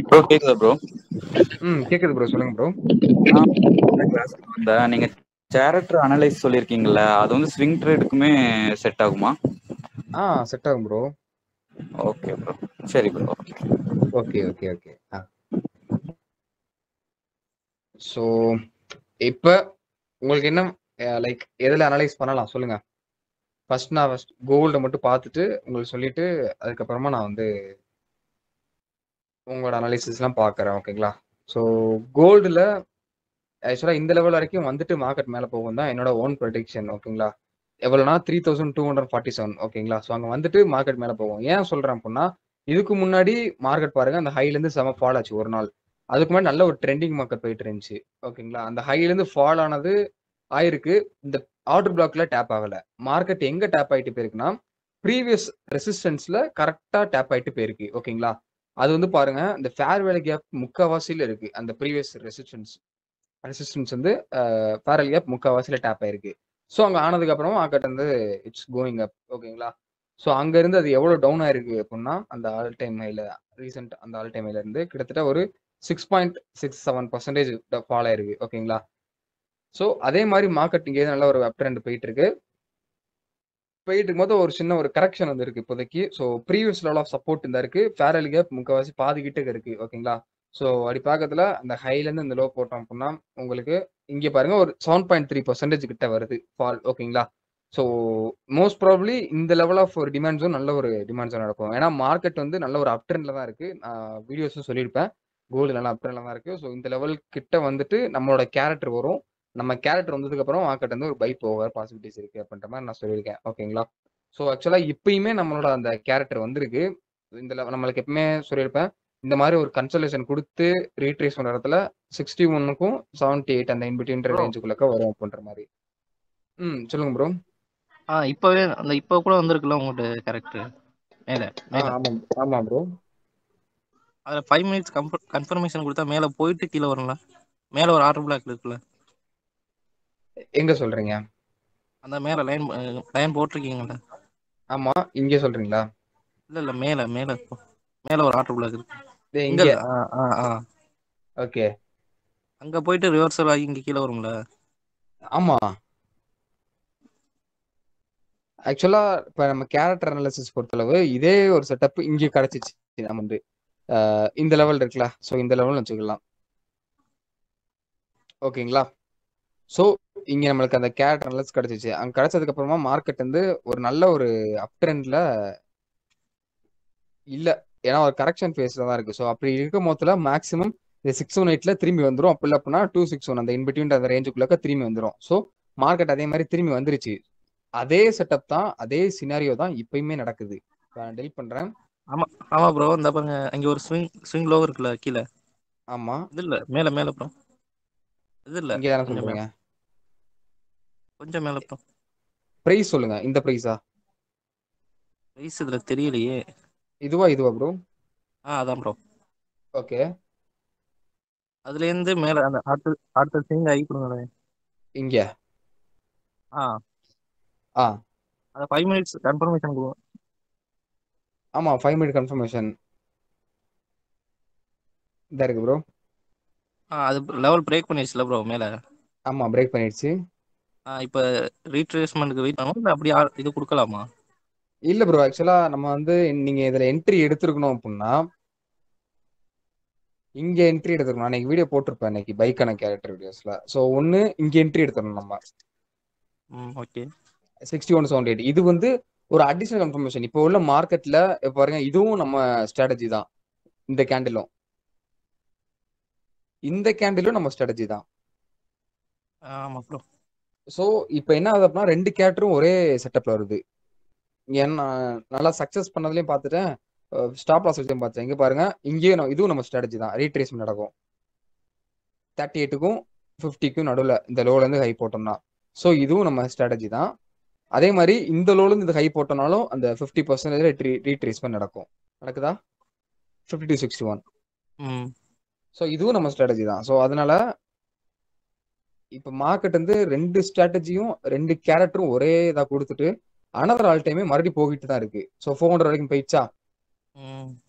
ப்ரோ கேக்குதா ப்ரோ? கேக்குது ப்ரோ, சொல்லுங்க ப்ரோ. இந்த நீங்க கேரக்டர் அனலைஸ் சொல்லிருக்கீங்கல்ல, அது வந்து ஸ்விங் ட்ரேடுக்குமே செட் ஆகுமா? செட் ஆகும் ப்ரோ. ஓகே ப்ரோ, சரி bro. Okay okay okay. So இப்போ உங்களுக்கு என்ன லைக் எதில் அனலைஸ் பண்ணலாம் சொல்லுங்க. நான் கோல்டை மட்டும் பார்த்துட்டு உங்களுக்கு சொல்லிட்டு அதுக்கப்புறமா நான் வந்து உங்களோட அனாலிசிஸ்லாம் பார்க்குறேன். ஓகேங்களா? ஸோ கோல்டில் ஆக்சுவலாக இந்த லெவல் வரைக்கும் வந்துட்டு மார்க்கெட் மேலே போகும் தான் என்னோட ஓன் ப்ரெடிக்ஷன். ஓகேங்களா? எவ்வளோனா 3247. ஓகேங்களா? ஸோ அங்கே வந்துட்டு மார்க்கெட் மேலே போகும். ஏன் சொல்கிறேன் அப்படின்னா இதுக்கு முன்னாடி மார்க்கெட் பாருங்க, அந்த ஹைலேருந்து செம ஃபால் ஆச்சு ஒரு நாள். அதுக்கு முன்னாடி நல்ல ஒரு ட்ரெண்டிங் மார்க்கெட் போயிட்டு இருந்துச்சு. ஓகேங்களா? அந்த ஹைலேருந்து ஃபால் ஆனது ஆயிருக்கு. இந்த ஆர்டர் பிளாக்ல டேப் ஆகல. மார்க்கெட் எங்க டேப் ஆயிட்டு போயிருக்குன்னா ப்ரீவியஸ் ரெசிஸ்டன்ஸ்ல கரெக்டா டேப் ஆயிட்டு போயிருக்கு. ஓகேங்களா? அது வந்து பாருங்க, இந்த ஃபேர் வேல்யூ கேப் முக்காவாசியில இருக்கு. அந்த ப்ரீவியஸ் ரெசிஸ்டன்ஸ் வந்து ஃபேர் வேல்யூ கேப் முக்காவாசியில டேப் ஆயிருக்கு. ஸோ அங்க ஆனதுக்கு அப்புறமா மார்க்கெட் வந்து இட்ஸ் கோயிங் அப். ஓகேங்களா? ஸோ அங்க இருந்து அது எவ்வளவு டவுன் ஆயிருக்கு அப்படின்னா அந்த ஆல் டைம் ஹைல ரீசெண்ட் அந்த ஆல் டைம் ஹைல இருந்து கிட்டத்தட்ட ஒரு 6.67% ஃபால் ஆயிருக்கு. ஓகேங்களா? ஸோ அதே மாதிரி மார்க்கெட் இங்கே நல்ல ஒரு அப் ட்ரெண்ட் போயிட்டு இருக்கும்போது ஒரு சின்ன ஒரு கரெக்ஷன் வந்து இருக்கு இப்போதைக்கு. So previous level of support இந்த இருக்கு. ஃபேர் வேல்யூ கேப் முக்கால்வாசி பாதிக்கிட்டு இருக்கு. ஓகேங்களா? ஸோ அப்படி பார்க்கறதுல அந்த ஹைலேருந்து இந்த லோ போட்டோம் அப்படின்னா உங்களுக்கு இங்கே பாருங்க ஒரு 7.3% கிட்ட வருது ஃபால். ஓகேங்களா? ஸோ மோஸ்ட் ப்ராபப்ளி இந்த லெவல் ஆஃப் ஒரு டிமாண்ட் ஜோன் நல்ல ஒரு டிமாண்ட் ஜோன் நடக்கும். ஏன்னா மார்க்கெட் வந்து நல்ல ஒரு அப் ட்ரெண்ட்ல தான் இருக்கு. நான் வீடியோஸும் சொல்லியிருப்பேன், கோல்டு நல்லா அப் ட்ரெண்ட்ல தான் இருக்கு. ஸோ இந்த லெவல் கிட்ட வந்துட்டு நம்மளோட கேரக்டர் வரும். நம்ம கேரக்டர் வந்ததுக்கு அப்புறம் மார்க்கெட் வந்து ஒரு பை போவர் பாசிபிலிட்டிஸ் இருக்கு அப்படின்ற மாதிரி நான் சொல்லியிருக்கேன். ஓகேங்களா? ஸோ ஆக்சுவலா இப்பயுமே நம்மளோட அந்த கேரக்டர் வந்திருக்கு. இந்த நம்மளுக்கு எப்பவுமே சொல்லியிருப்பேன், இந்த மாதிரி ஒரு கன்சல்டேஷன் கொடுத்து ரீட்ரேஸ் பண்ற இடத்துல 61க்கும் 78 அந்த இன்பிட்வீன் ரேஞ்சுக்குள்ளக்க வரும் அப்படின்ற மாதிரி. சொல்லுங்க ப்ரோ. இப்பவே அந்த இப்போ கூட வந்திருக்குல்ல உங்கள்கிட்ட கேரக்டர் மேல மேல ஆமா ப்ரோ. அதில் 5 மினிட்ஸ் கன்ஃபர்மேஷன் கொடுத்தா மேலே போயிட்டு கீழே வரும்ல, மேலே ஒரு ஆர்டர் பிளாக் இருக்குல்ல, எங்க சொல்றீங்க? அந்த மேலே லைன் போட்டிருக்கீங்கல்ல. ஆமா, இங்கே சொல்றீங்களா? இல்ல மேலே மேலே மேலே ஒரு ஆர்டர் பிளாக் இருக்கு இங்க. ஓகே, அங்க போயிட்டு ரிவர்சல் ஆகி இங்க கீழே வரும்ல. ஆமா, ஆக்சுவலா இப்ப நம்ம கேரக்டர் அனாலிசிஸ் பொறுத்தளவு இதே ஒரு செட்டப் இங்கே கிடைச்சிச்சு. நம்ம வந்து இந்த லெவல் இருக்குல்ல, ஸோ இந்த லெவல் வச்சுக்கலாம். ஓகேங்களா? ஸோ இங்க நம்மளுக்கு அந்த கேரக்டர் அனாலிசிஸ் கிடைச்சிச்சு. அங்க கிடைச்சதுக்கு அப்புறமா மார்க்கெட் வந்து ஒரு நல்ல ஒரு அப் ட்ரெண்ட்ல இல்ல, ஏன்னா ஒரு கரெக்ஷன் ஃபேஸ்ல தான் இருக்கு. ஸோ அப்படி இருக்கும் போதுல மேக்ஸிமம் இந்த 618ல திரும்பி வந்துடும். அப்படி இல்லை அப்படின்னா 261 அந்த இன்பிட்வீன் அந்த ரேஞ்சுக்குள்ளக்க திரும்பி வந்துடும். ஸோ மார்க்கெட் அதே மாதிரி திரும்பி வந்துருச்சு. அதே செட்டப் தான், அதே சினாரியோ தான் இப்பயுமே நடக்குது. நான் டெல் பண்றேன். ஆமா ஆமா ப்ரோ, இந்த பாருங்க அங்க ஒரு ஸ்விங் லோ இருக்குல்ல கீழே. ஆமா, இது இல்ல, மேல மேல ப்ரோ. இது இல்ல, இங்க தானே கொஞ்சம் மேல, சொல்றீங்க. கொஞ்சம் மேல ப்ரோ. பிரைஸ் சொல்லுங்க, இந்த பிரைஸா? பிரைஸ் இதுல தெரியலையே. இதுவா ப்ரோ? அதான் ப்ரோ. ஓகே, அதுல இருந்து மேல அந்த அடுத்த அடுத்த ஸ்விங் ஆகி கொடுங்களேன். இங்க. ஆ ஆ அந்த 5 மினிட்ஸ் கன்ஃபர்மேஷன் கொடுங்க. ஆமா, 5 மினிட் கன்ஃபர்மேஷன் இதா இருக்கு ப்ரோ. அது லெவல் பிரேக் பண்ணிடுச்சுல ப்ரோ மேல. ஆமா, பிரேக் பண்ணிடுச்சு. இப்ப ரீட்ரேஸ்மெண்ட்டுக்கு வெயிட் பண்ணணும், இல்ல அப்படி இது கொடுக்கலாமா? இல்ல ப்ரோ, ஆக்சுவலா நம்ம வந்து நீங்க இதுல என்ட்ரி எடுத்துருக்கணும் அப்படின்னா இங்க என்ட்ரி எடுத்துக்கணும். அன்னைக்கு வீடியோ போட்டிருப்பேன், இன்னைக்கு பைக்கான கேரக்டர் வீடியோஸ்ல. ஸோ ஒன்னு இங்க என்ட்ரி எடுத்துடணும் நம்ம. ஓகே. 6178 இது வந்து ஒரு அடிஷனல் கன்ஃபர்மேஷன். இப்போ உள்ள மார்க்கெட்ல பாருங்க, இதுவும் நம்ம ஸ்ட்ராட்டஜி தான். இந்த கேண்டிலும் நம்ம ஸ்ட்ராட்டஜி தான். ஆமா ப்ரோ. ஸோ இப்போ என்ன ஆகுது அப்படின்னா, 2 கேரக்டரும் ஒரே செட்டப்ல வருது. ஏன்னா நல்லா சக்சஸ் பண்ணதுலயும் பார்த்துட்டேன், ஸ்டாப் லாஸ் வச்சும் பார்த்தேன். இங்க பாருங்க, இங்கேயும் இதுவும் நம்ம ஸ்ட்ராட்டஜி தான். ரீட்ரேஸ்மெண்ட் நடக்கும் 38க்கும் 50க்கும் நடுவில், இந்த லோல இருந்து ஹை போட்டோம்னா. ஸோ இதுவும் நம்ம ஸ்ட்ராட்டஜி தான். அதே மாதிரி இந்த லோல இருந்து இந்த ஹை போட்டோம்னாலும் அந்த 50% ரீட்ரேஸ்மெண்ட் நடக்குதா? 5261. ஸோ இதுவும் நம்ம ஸ்ட்ராட்டஜி தான். ஸோ அதனால இப்போ மார்க்கெட் வந்து 2 ஸ்ட்ராட்டஜியும் 2 கேரக்டரும் ஒரே இதாக கொடுத்துட்டு அனதர் ஆல் டைமே மறுபடியும் போகிட்டு தான் இருக்கு. ஸோ 400 வரைக்கும் போயிடுச்சா?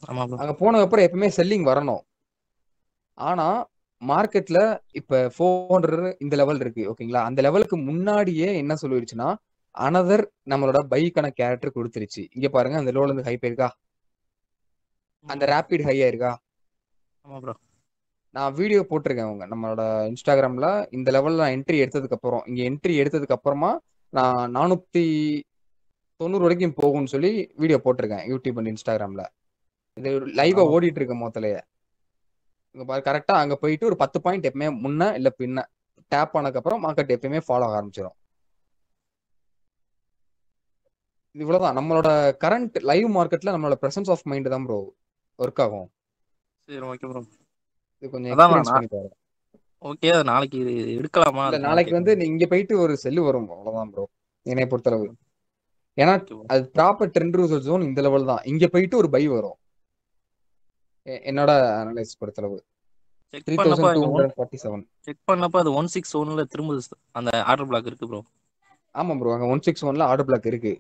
ஆமா ப்ரோ. அங்க போனதுக்கு அப்புறம் எப்பவுமே செல்லிங் வரணும். ஆனா மார்க்கெட்ல இப்ப 400 இந்த லெவல் இருக்கு, ஓகேங்களா? அந்த லெவலுக்கு முன்னாடியே என்ன சொல்லிடுச்சுன்னா, அனதர் நம்மளோட பைக்கான கேரக்டர் கொடுத்துருச்சு. இங்க பாருங்க, அந்த லோல இருந்து ஹை போயிருக்கா, அந்த ரேபிட் ஹை ஆயிருக்கா. ஆமா ப்ரோ. நான் வீடியோ போட்டிருக்கேன் நம்மளோட இன்ஸ்டாகிராம்ல. இந்த லெவல்ல நான் என்ட்ரி எடுத்ததுக்கு அப்புறம், இங்க என்ட்ரி எடுத்ததுக்கு அப்புறமா நான் 490 வரைக்கும் போகும்னு சொல்லி வீடியோ போட்டிருக்கேன் யூடியூப் அண்ட் இன்ஸ்டாகிராம்ல. இது லைவா ஓடிட்டு இருக்க மொத்தலையே. இங்க பாரு, கரெக்டா அங்க போயிட்டு ஒரு 10 பாயிண்ட் எப்பவுமே முன்ன இல்ல பின்ன டேப் ஆனதுக்கு அப்புறம் மார்க்கெட் எப்பயுமே ஃபாலோ ஆக ஆரம்பிச்சிடும். இவ்வளவுதான் நம்மளோட கரண்ட் லைவ் மார்க்கெட்ல நம்மளோட பிரசன்ஸ் ஆஃப் மைண்ட் தான் ப்ரோ ஒர்க் ஆகும். சரி ஓகே ப்ரோ. இது கொஞ்சம் அதான் எக்ஸ்பீரியன்ஸ் பண்ணி பாருங்க. ஓகே, நாளைக்கு எடுக்கலாமா இல்ல, அதுக்கு நாளைக்கு வந்து நீ இங்க போயிட்டு ஒரு செல்லு வரும், அவ்வளவுதான் ப்ரோ என்னை பொறுத்தளவு. ஏன்னா அது ப்ராப்பர் ட்ரெண்ட் ரிசல்ட் ஜோன் இந்த லெவல் தான். இங்க போயிட்டு ஒரு பை வரும் என்னோட அனலைஸ் பொறுத்தளவு. செக் பண்ணப்ப 3247. செக் பண்ணப்ப அது 161ல திரும்ப அந்த ஆர்டர் பிளாக் இருக்கு ப்ரோ. ஆமா ப்ரோ, அங்க 161ல ஆர்டர் பிளாக் இருக்கு.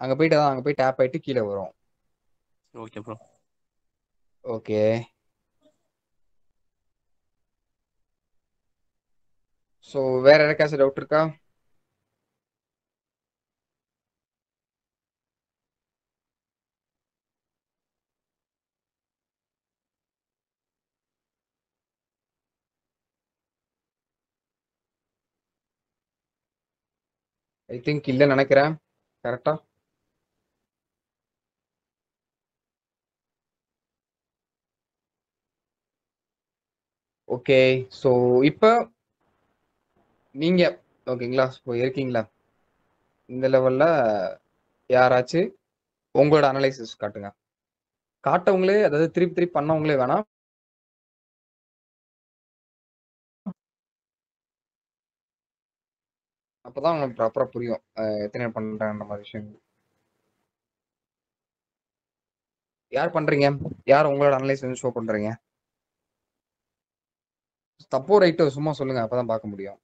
அங்க போயிட்டு அங்க போய் டேப் ஆயிட்டு கீழே வரும். Okay bro. ஓகே, ஸோ வேற யாருக்காச்சும் டவுட் இருக்கா? ஐ திங்க் இல்ல நினைக்கிறேன். கரெக்டா? ஓகே, ஸோ இப்போ நீங்க ஓகேங்களா, ஸோ இருக்கீங்களா இந்த லெவல்ல? யாராச்சும் உங்களோட அனலைசிஸ் காட்டுங்க. காட்டவங்களே, அதாவது திருப்பி திருப்பி பண்ணவங்களே வேணாம். அப்பதான் உங்களுக்கு ப்ராப்பரா புரியும் எத்தனை பண்றாங்கன்ற மாதிரி விஷயம். யார் பண்றீங்க? யார் உங்களோட அனலைஸ் ஷோ பண்றீங்க? தப்போ ரைட்டோ சும்மா சொல்லுங்க, அப்பதான் பார்க்க முடியும்.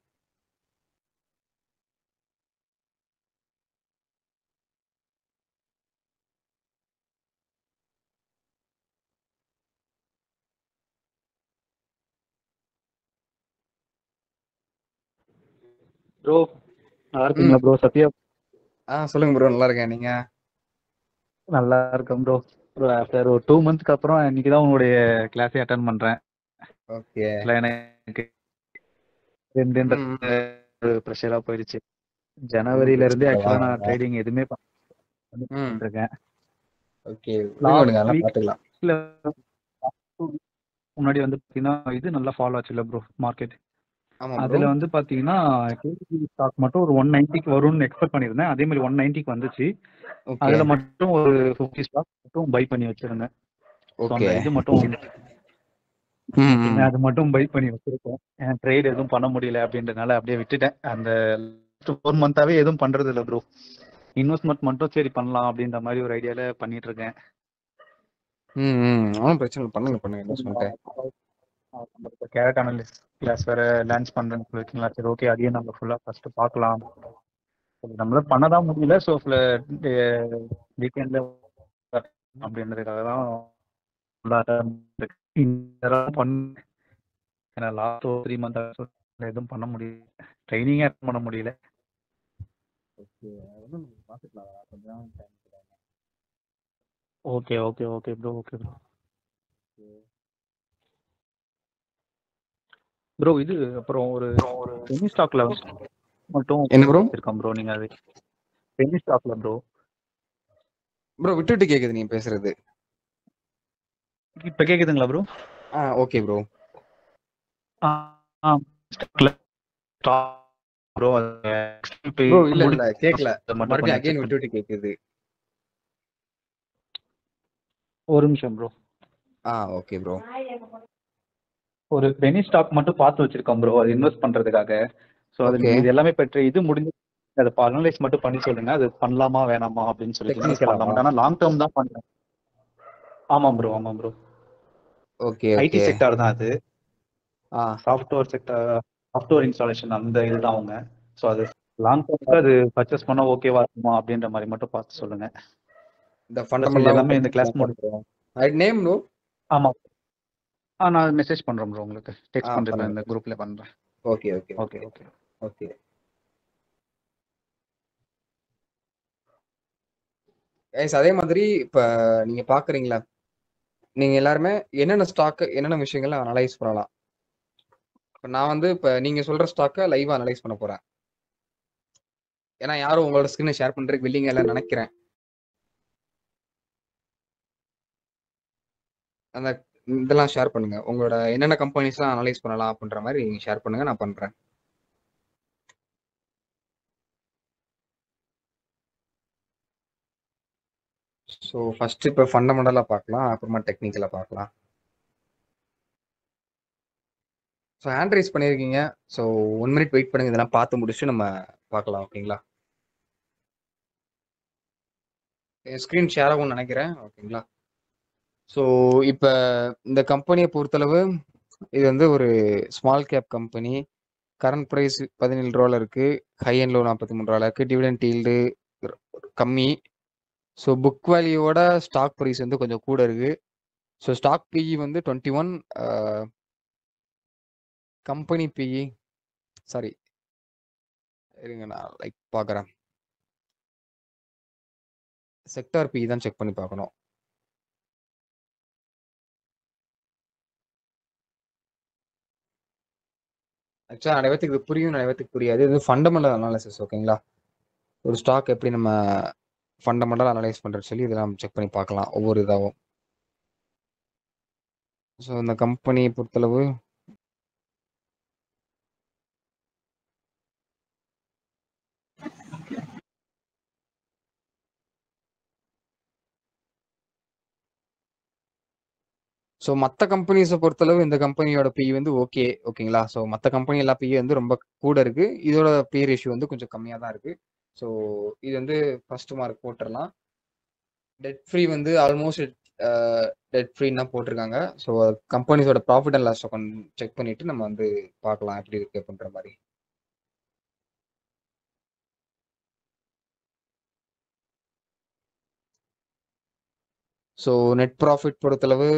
ப்ரோ நல்லா இருக்கீங்களா ப்ரோ? சத்யா சொல்லுங்க ப்ரோ, நல்லா இருக்கேன். நீங்க? நல்லா இருக்கேன் ப்ரோ. ப்ரோ ஆஃப்டர் ஒரு 2 மந்த்ஸ்க்கு அப்புறம் இன்னைக்கு தான் உங்களுடைய கிளாஸே அட்டன் பண்றேன். ஓகே, எனக்கு 2 ப்ரெஷரா போயிடுச்சு. ஜனவரியில இருந்து பிரச்சனை ஆக்சுவலா வாங்க. நான் ட்ரேடிங் எதுவுமே பண்ணிட்டு இருக்கேன். ஓகே, லாஸ்ட் அதெல்லாம் வீக்ல பார்த்துக்கலாம். முன்னாடி வந்து பாத்தீங்கன்னா இது நல்லா ஃபாலோ ஆச்சு இல்ல ப்ரோ மார்க்கெட். ஆமா ப்ரோ. அதுல வந்து பாத்தீங்கன்னா கேஜிபி ஸ்டாக் மட்டும் ஒரு 190க்கு வரும்னு எக்ஸ்பெக்ட் பண்ணியிருந்தேன். அதே மாதிரி 190க்கு வந்துச்சு. ஓகே அதுல மட்டும் ஒரு 50 ஸ்டாக் மட்டும் பை பண்ணி வச்சிருந்தேன். So okay. அந்த இது மட்டும் ம் எப்பவுமே ம் அது மட்டும் பை பண்ணி வச்சிருக்கேன். ட்ரேட் எதுவும் பண்ண முடியல அப்படின்றதுனால அப்படியே விட்டுட்டேன். அந்த 4 மந்த்தாவே எதுவும் பண்றது இல்லை ப்ரோ. இன்வெஸ்ட்மெண்ட் மட்டும் சரி பண்ணலாம் அப்படின்ற மாதிரி ஒரு ஐடியால பண்ணிட்டு இருக்கேன். ம் ம் ஒன்றும் பிரச்சனை இல்லை, பண்ணுங்க பண்ணுங்க இன்வெஸ்ட்மெண்ட்டு. நம்ம இப்போ கேரட் அனலிஸ்ட் கிளாஸ் வேற லான்ச் பண்றேன்னு சொல்லிருக்கீங்களா? சரி ஓகே, அதையும் நம்ம ஃபுல்லா ஃபர்ஸ்ட் பார்க்கலாம். நம்மளால பண்ணதான் முடியல. ஸோ வீக்கெண்ட்ல அப்படின்றதுக்காக தான் பண்ணேன். ஏன்னா லாஸ்ட் 3 மந்த் எதுவும் பண்ண முடியல, ட்ரைனிங்கே அட்டன் பண்ண முடியல. ஓகே, ஒன்றும் பார்த்துக்கலாம், கொஞ்சம் time. Okay okay okay bro, okay bro. Bro இது அப்புறம் ஒரு பெனி ஸ்டாக்ல மட்டும் என்ன ப்ரோ? இருக்கேன் ப்ரோ. நீங்க அது பெனி ஸ்டாக்ல ப்ரோ. ப்ரோ விட்டு விட்டு கேட்குது நீங்க பேசுறது. இப்ப கேக்குதுங்களா ப்ரோ? Okay bro. ஸ்டாக்ல ப்ரோ ப்ரோ இல்ல இல்ல கேட்கல, மறுபடியும் அகைன் விட்டு விட்டு கேட்குது. ஒரு நிமிஷம் ப்ரோ. Okay bro. ஒரு பெனி ஸ்டாக் மட்டும் பார்த்து வச்சிருக்கோம் ப்ரோ, அது இன்வெஸ்ட் பண்றதுக்காக. ஸோ அது ஓகே. இது எல்லாமே பற்றி இது முடிஞ்சு அதை அனலைஸ் மட்டும் பண்ணி சொல்லுங்க, அது பண்ணலாமா வேணாமா அப்படின்னு சொல்லிட்டு. டெக்னிக்கலாவா? ஆனால் லாங் டேர்ம் தான் பண்றேன். ஆமாம் ப்ரோ, ஆமாம் bro. Okay IT okay. Sector தான் அது. சாஃப்ட்வேர் செக்டார், சாஃப்ட்வேர் இன்ஸ்டாலேஷன் அந்த இதுதான் அவங்க. ஸோ அது லாங் டேர்ம்க்கு அது பர்ச்சேஸ் பண்ணா ஓகேவா இருக்குமா அப்படின்ற மாதிரி மட்டும் பார்த்து சொல்லுங்க. இந்த Plus இது எல்லாமே இந்த கிளாஸ் ஃபண்டமெண்டல் நேம் ப்ரோ. ஆமாம். நான் மெசேஜ் பண்றேன் ப்ரோ, உங்களுக்கு டெக்ஸ்ட் பண்றேன், இந்த பண்ணுங்க. குரூப்ல பண்றேன். Okay okay okay okay. Okay. Guys அதே மாதிரி இப்போ நீங்க பாக்குறீங்களா, நீங்க எல்லாருமே என்னென்ன ஸ்டாக் என்னென்ன விஷயங்களை அனலைஸ் பண்ணலாம். இப்போ நான் வந்து இப்போ நீங்க சொல்ற ஸ்டாக்கை லைவா அனலைஸ் பண்ண போறேன். ஏன்னா யாரும் உங்களோட ஸ்கிரீனை ஷேர் பண்றதுக்கு வில்லிங்க இல்லைன்னு நினைக்கிறேன். அந்த இதெல்லாம் ஷேர் பண்ணுங்க, உங்களோட என்னென்ன கம்பெனிஸ்லாம் அனலைஸ் பண்ணலாம் அப்படின்ற மாதிரி நீங்க ஷேர் பண்ணுங்க, நான் பண்றேன். ஸோ ஃபர்ஸ்ட் இப்போ ஃபண்டமெண்டலாக பார்க்கலாம், அப்புறமா டெக்னிக்கலாக பார்க்கலாம். ஸோ ஹேண்ட் ரைஸ் பண்ணியிருக்கீங்க. ஸோ 1 மினிட் வெயிட் பண்ணுங்க, இதெல்லாம் பார்த்து முடிச்சு நம்ம பார்க்கலாம். ஓகேங்களா? ஸ்க்ரீன் ஷேர் ஆகும்னு நினைக்கிறேன். ஓகேங்களா? ஸோ இப்போ இந்த கம்பெனியை பொறுத்தளவு இது வந்து ஒரு small cap company. Current price 17 ரூபாவில் இருக்கு, ஹை அண்ட் லோ 43 ரூபாவில் இருக்கு, டிவிடெண்ட் ஈல்டு கம்மி. ஸோ புக் வேல்யூவோட ஸ்டாக் ப்ரைஸ் வந்து கொஞ்சம் கூட இருக்கு. ஸோ ஸ்டாக் பிஇ வந்து 21, கம்பெனி பிஇ சாரி இருங்க நான் லைக் பார்க்குறேன், செக்டார் பிஇ தான் செக் பண்ணி பார்க்கணும். ஆக்சுவலாக நிறைய பேத்துக்கு இது புரியும், நிறைய பேத்துக்கு புரியாது. இது ஃபண்டமெண்டல் அனாலிசிஸ். ஓகேங்களா? ஒரு ஸ்டாக் எப்படி நம்ம ஃபண்டமெண்டல் அனலைஸ் பண்ணுறது சொல்லி இதெல்லாம் செக் பண்ணி பார்க்கலாம் ஒவ்வொரு இதாகவும். ஸோ இந்த கம்பெனியை பொறுத்தளவு ஸோ மற்ற கம்பெனிஸை பொறுத்தளவு இந்த கம்பெனியோட பி வந்து ஓகேங்களா? ஸோ மற்ற கம்பெனி எல்லா பி வந்து ரொம்ப கூட இருக்கு, இதோட பி ரேஷியோ வந்து கொஞ்சம் கம்மியாக தான் இருக்கு. ஸோ இது வந்து ஃபர்ஸ்ட் மார்க் போட்டுடலாம். டெட் ஃப்ரீ வந்து ஆல்மோஸ்ட் டெட் ஃப்ரீன்னு தான் போட்டிருக்காங்க. ஸோ கம்பெனிஸோட profit and loss account check பண்ணிட்டு நம்ம வந்து பார்க்கலாம் எப்படி இருக்கு அப்படின்ற மாதிரி. ஸோ நெட் ப்ராஃபிட் பொறுத்தளவு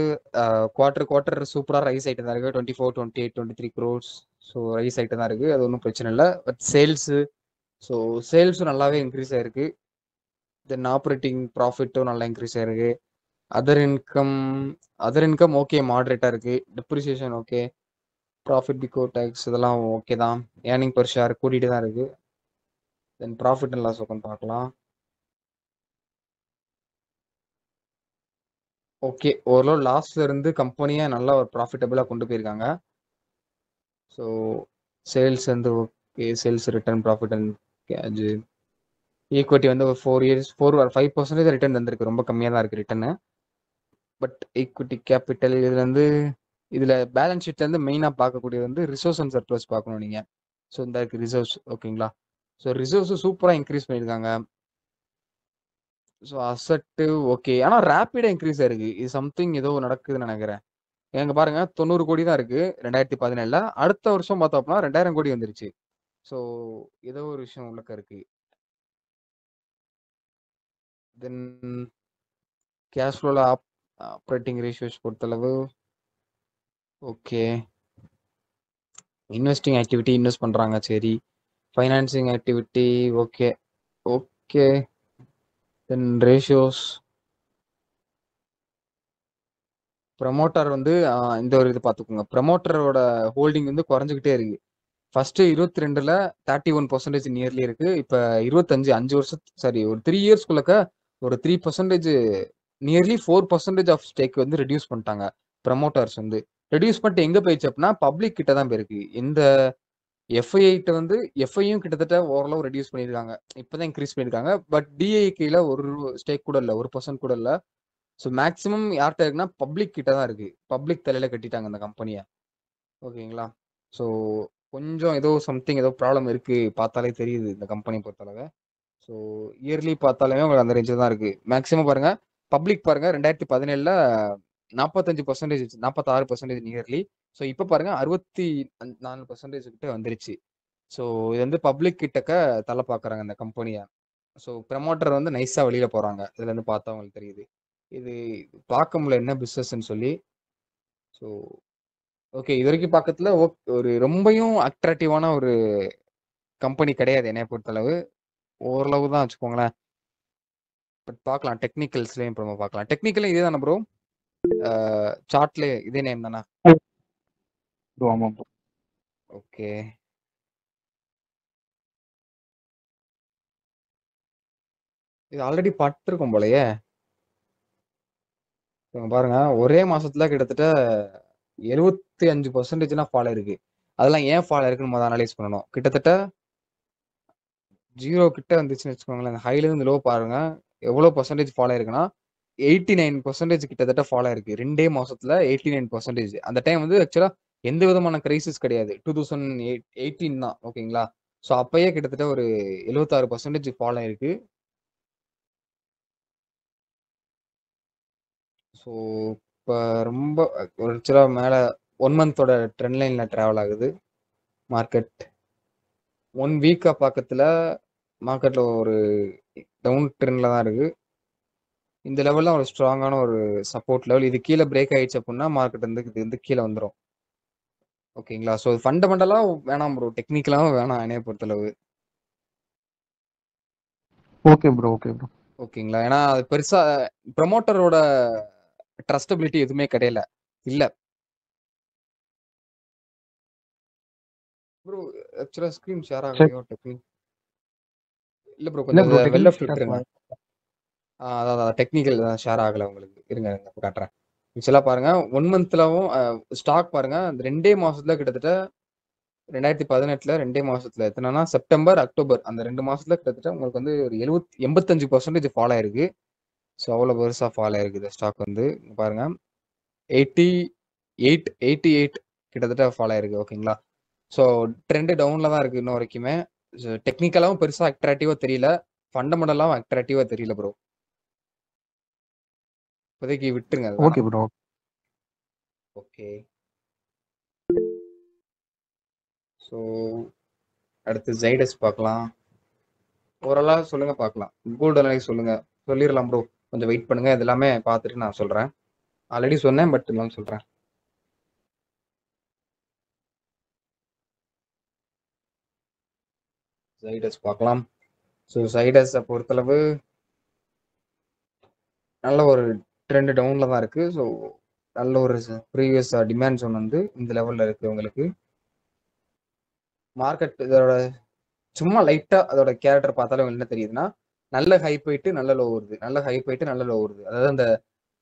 குவார்டர் சூப்பராக ரைஸ் ஆகிட்டு தான் இருக்குது, 24, 28, 23 crores. ஸோ ரைஸ் ஆகிட்டு தான் இருக்குது, அது ஒன்றும் பிரச்சனை இல்லை. பட் சேல்ஸும் நல்லாவே இன்க்ரீஸ் ஆகிருக்கு. தென் ஆப்ரேட்டிங் ப்ராஃபிட்டும் நல்லா இன்க்ரீஸ் ஆகிருக்கு. அதர் இன்கம் ஓகே, மாடரேட்டாக இருக்குது. Depreciation okay, profit before tax இதெல்லாம் ஓகே தான். ஏர்னிங் பெர் ஷேர் கூட்டிகிட்டு தான் இருக்குது. Then profit and loss account பார்க்கலாம். ஓகே, ஓரளவு லாஸ்ட்ல இருந்து கம்பெனியை நல்லா ஒரு ப்ராஃபிட்டபிளாக கொண்டு போயிருக்காங்க. ஸோ சேல்ஸ் வந்து okay, sales return profit and கேஜ். ஈக்விட்டி வந்து ஒரு 4 இயர்ஸ் 5% ரிட்டர்ன் தந்திருக்கு, ரொம்ப கம்மியாக தான் இருக்குது ரிட்டர்னு. பட் ஈக்விட்டி கேபிட்டல் இதுல வந்து இதில் பேலன்ஸ் ஷீட்ல இருந்து மெயினாக பார்க்கக்கூடியது வந்து ரிசர்வ்ஸ் அண்ட் சர்ப்ளஸ் பார்க்கணும் நீங்கள். ஸோ இந்த இருக்கு ரிசர்வ்ஸ், ஓகேங்களா. ஸோ ரிசர்வ்ஸும் சூப்பராக இன்க்ரீஸ் பண்ணியிருக்காங்க. ஸோ அசட்டு ஓகே, ஆனால் ரேப்பிடாக இன்க்ரீஸ் ஆயிருக்கு. இது சம்திங் ஏதோ நடக்குதுன்னு நினைக்கிறேன். எங்க பாருங்க 90 கோடி தான் இருக்கு 2017. அடுத்த வருஷம் பார்த்தோம்னா 2000 கோடி வந்துருச்சு. ஸோ ஏதோ ஒரு விஷயம் உள்ளக்க இருக்கு. தென் கேஷ் ஃப்ளோல ஆப்ரேட்டிங் ரேஷியோஸ் பொறுத்தளவு ஓகே. இன்வெஸ்டிங் ஆக்டிவிட்டி இன்வெஸ்ட் பண்றாங்க, சரி. Financing activity okay okay. Then ratios promoter வந்து இந்த ஒரு இது பார்த்துக்கோங்க. ப்ரமோட்டரோட ஹோல்டிங் வந்து குறைஞ்சிக்கிட்டே இருக்கு. ஃபர்ஸ்ட் 22ல 31% நியர்லி இருக்கு. இப்போ 5 வருஷம் சாரி ஒரு 3 இயர்ஸ்க்குள்ளக்க ஒரு 3% நியர்லி 4% ஆஃப் ஸ்டேக் வந்து ரெடியூஸ் பண்ணிட்டாங்க ப்ரமோட்டர்ஸ் வந்து. ரெடியூஸ் பண்ணிட்டு எங்க போயிடுச்சு அப்படின்னா பப்ளிக் கிட்ட தான் போயிருக்கு. இந்த எஃப்ஐஐட்ட வந்து எஃப்ஐயும் கிட்டத்தட்ட ஓரளவு ரெடியூஸ் பண்ணியிருக்காங்க, இப்போதான் இன்க்ரீஸ் பண்ணியிருக்காங்க. பட் டிஐ கீழே ஒரு ஸ்டேக் கூட இல்லை, 1% கூட இல்லை. ஸோ மேக்ஸிமம் யார்கிட்ட இருக்குன்னா பப்ளிக் கிட்ட தான் இருக்கு. பப்ளிக் தலையில கட்டிட்டாங்க அந்த கம்பெனியை, ஓகேங்களா. ஸோ கொஞ்சம் ஏதோ சம்திங் ஏதோ ப்ராப்ளம் இருக்கு, பார்த்தாலே தெரியுது இந்த கம்பெனி பொறுத்தளவு. ஸோ இயர்லி பார்த்தாலுமே உங்களுக்கு அந்த ரேஞ்சில் தான் இருக்கு. மேக்ஸிமம் பாருங்க பப்ளிக் பாருங்க 2017ல 45%, 46% நியர்லி. ஸோ இப்போ பாருங்க 64% கிட்ட வந்துருச்சு. ஸோ இது வந்து பப்ளிக் கிட்டக்க தலை பார்க்குறாங்க இந்த கம்பெனியை. ஸோ ப்ரமோட்டர் வந்து நைஸாக வெளியில போறாங்க, இதுல இருந்து பார்த்தா அவங்களுக்கு தெரியுது. இது பார்க்க முடியல என்ன பிஸ்னஸ்ன்னு சொல்லி. ஸோ ஓகே, இது வரைக்கும் பக்கத்துல ஒரு ரொம்பவும் அட்ராக்டிவான ஒரு கம்பெனி கிடையாது என்னை பொறுத்தளவு. ஓரளவு தான் வச்சுக்கோங்களேன். பட் பார்க்கலாம், டெக்னிக்கல்ஸ்லயும் ப்ரோ பார்க்கலாம். டெக்னிக்கலும் இதே தானே ப்ரோ, சார்ட்ல இதே நேம் தானே? ப்ரோ ஆமா ப்ரோ. ஓகே, இது ஆல்ரெடி பட்டிருக்கும் போலயே. இவங்க பாருங்க ஒரே மாசத்துல கிட்டத்தட்ட 75%னா ஃபால் இருக்கு. அதெல்லாம் ஏன் ஃபால் இருக்குன்னு முதல்ல அனலைஸ் பண்ணணும். கிட்டத்தட்ட 0 கிட்ட வந்துச்சுன்னு வச்சுக்கோங்களேன். ஹைல இருந்து லோ பாருங்க எவ்வளவு பர்சன்டேஜ் ஃபால் ஆயிருக்குன்னா 89% கிட்டத்தட்ட ஃபால் ஆயிருக்கு 2 மாசத்துல. 89%. அந்த டைம் வந்து ஆக்சுவலா எந்த விதமான கிரைசிஸ் கிடையாது, 2018 தான், ஓகேங்களா. ஸோ அப்பயே கிட்டத்தட்ட ஒரு 76% ஃபால் ஆயிருக்கு. ஸோ இப்போ ரொம்ப ஒரு ஆக்சுவலாக மேலே 1 மந்தோட ட்ரெண்ட் லைனில் ட்ராவல் ஆகுது மார்க்கெட். 1 வீக்காக பக்கத்தில் மார்க்கெட்டில் ஒரு டவுன் ட்ரெண்டில் தான் இருக்குது. இந்த லெவலில் ஒரு ஸ்ட்ராங்கான ஒரு சப்போர்ட் லெவல். இது கீழே பிரேக் ஆயிடுச்சு அப்படின்னா மார்க்கெட் வந்து இது வந்து கீழே வந்துடும், ஓகேங்களா. ஸோ ஃபண்டமெண்டலாக வேணாம் ப்ரோ, டெக்னிக்கலாகவும் வேணாம் என்னைய பொறுத்தளவு, ஓகே ப்ரோ ஓகே ப்ரோ. ஓகேங்களா. ஏன்னா அது பெருசாக ப்ரமோட்டரோட ட்ரஸ்டபிலிட்டி எதுவுமே கிடையல இல்லை ப்ரோ. ஆக்சுவலாக ஸ்க்ரீன் ஷேர் சரி ஆகலையோ டெக்னிக் இல்லை ப்ரோ, இல்ல கொஞ்சம் ப்ரோ வெளில டெக்னிக் விட்டுருங்க. அதான் டெக்னிக்கல் தான் ஷேர் ஆகலை உங்களுக்கு, இருங்க காட்டுறேன். ஆக்சுவலாக பாருங்க 1 மந்த்லவும் ஸ்டாக் பாருங்க அந்த 2 மாசத்துல கிட்டத்தட்ட 2018ல 2 மாசத்துல எத்தனைனா செப்டம்பர் அக்டோபர் அந்த 2 மாசத்துல கிட்டத்தட்ட உங்களுக்கு வந்து ஒரு 85% ஃபால் ஆயிருக்கு. ஸோ அவ்வளோ பெருசாக ஃபால் ஆயிருக்கு இந்த ஸ்டாக் வந்து. பாருங்க 88 கிட்டத்தட்ட ஃபால் ஆயிருக்கு, ஓகேங்களா. ஸோ ட்ரெண்டு டவுன்ல தான் இருக்கு இன்ன வரைக்குமே. டெக்னிக்கலாகவும் பெருசாக அட்ராக்டிவாக தெரியல, ஃபண்டமெண்டலாகவும் அட்ராக்டிவாக தெரியல ப்ரோ. இப்போதைக்கு விட்டுருங்க, அது ஓகே வேணாம். ப்ரோ. ஓகே, ஸோ அடுத்து ஜைடஸ் பார்க்கலாம். ஓரளவு சொல்லுங்க பார்க்கலாம். கோல்டு அனலைஸ் சொல்லுங்க, சொல்லிடலாம் ப்ரோ. கொஞ்சம் வெயிட் பண்ணுங்க, இது எல்லாமே பார்த்துட்டு நான் சொல்றேன். ஆல்ரெடி சொன்னேன் பட் இருந்தாலும் சொல்றேன். ஜைடஸ் பார்க்கலாம். ஸோ ஜைடஸை பொறுத்தளவு நல்ல ஒரு ட்ரெண்ட் டவுன்ல தான் இருக்கு. ஸோ நல்ல ஒரு ப்ரீவியஸ் டிமாண்ட் ஜோன் வந்து இந்த லெவல்ல இருக்கு உங்களுக்கு. மார்க்கெட் இதோட சும்மா லைட்டா அதோட கேரக்டர் பார்த்தாலும் என்ன தெரியுதுன்னா நல்ல ஹை போயிட்டு நல்ல லோ வருது, நல்ல ஹை போயிட்டு நல்ல லோ வருது. அதாவது அந்த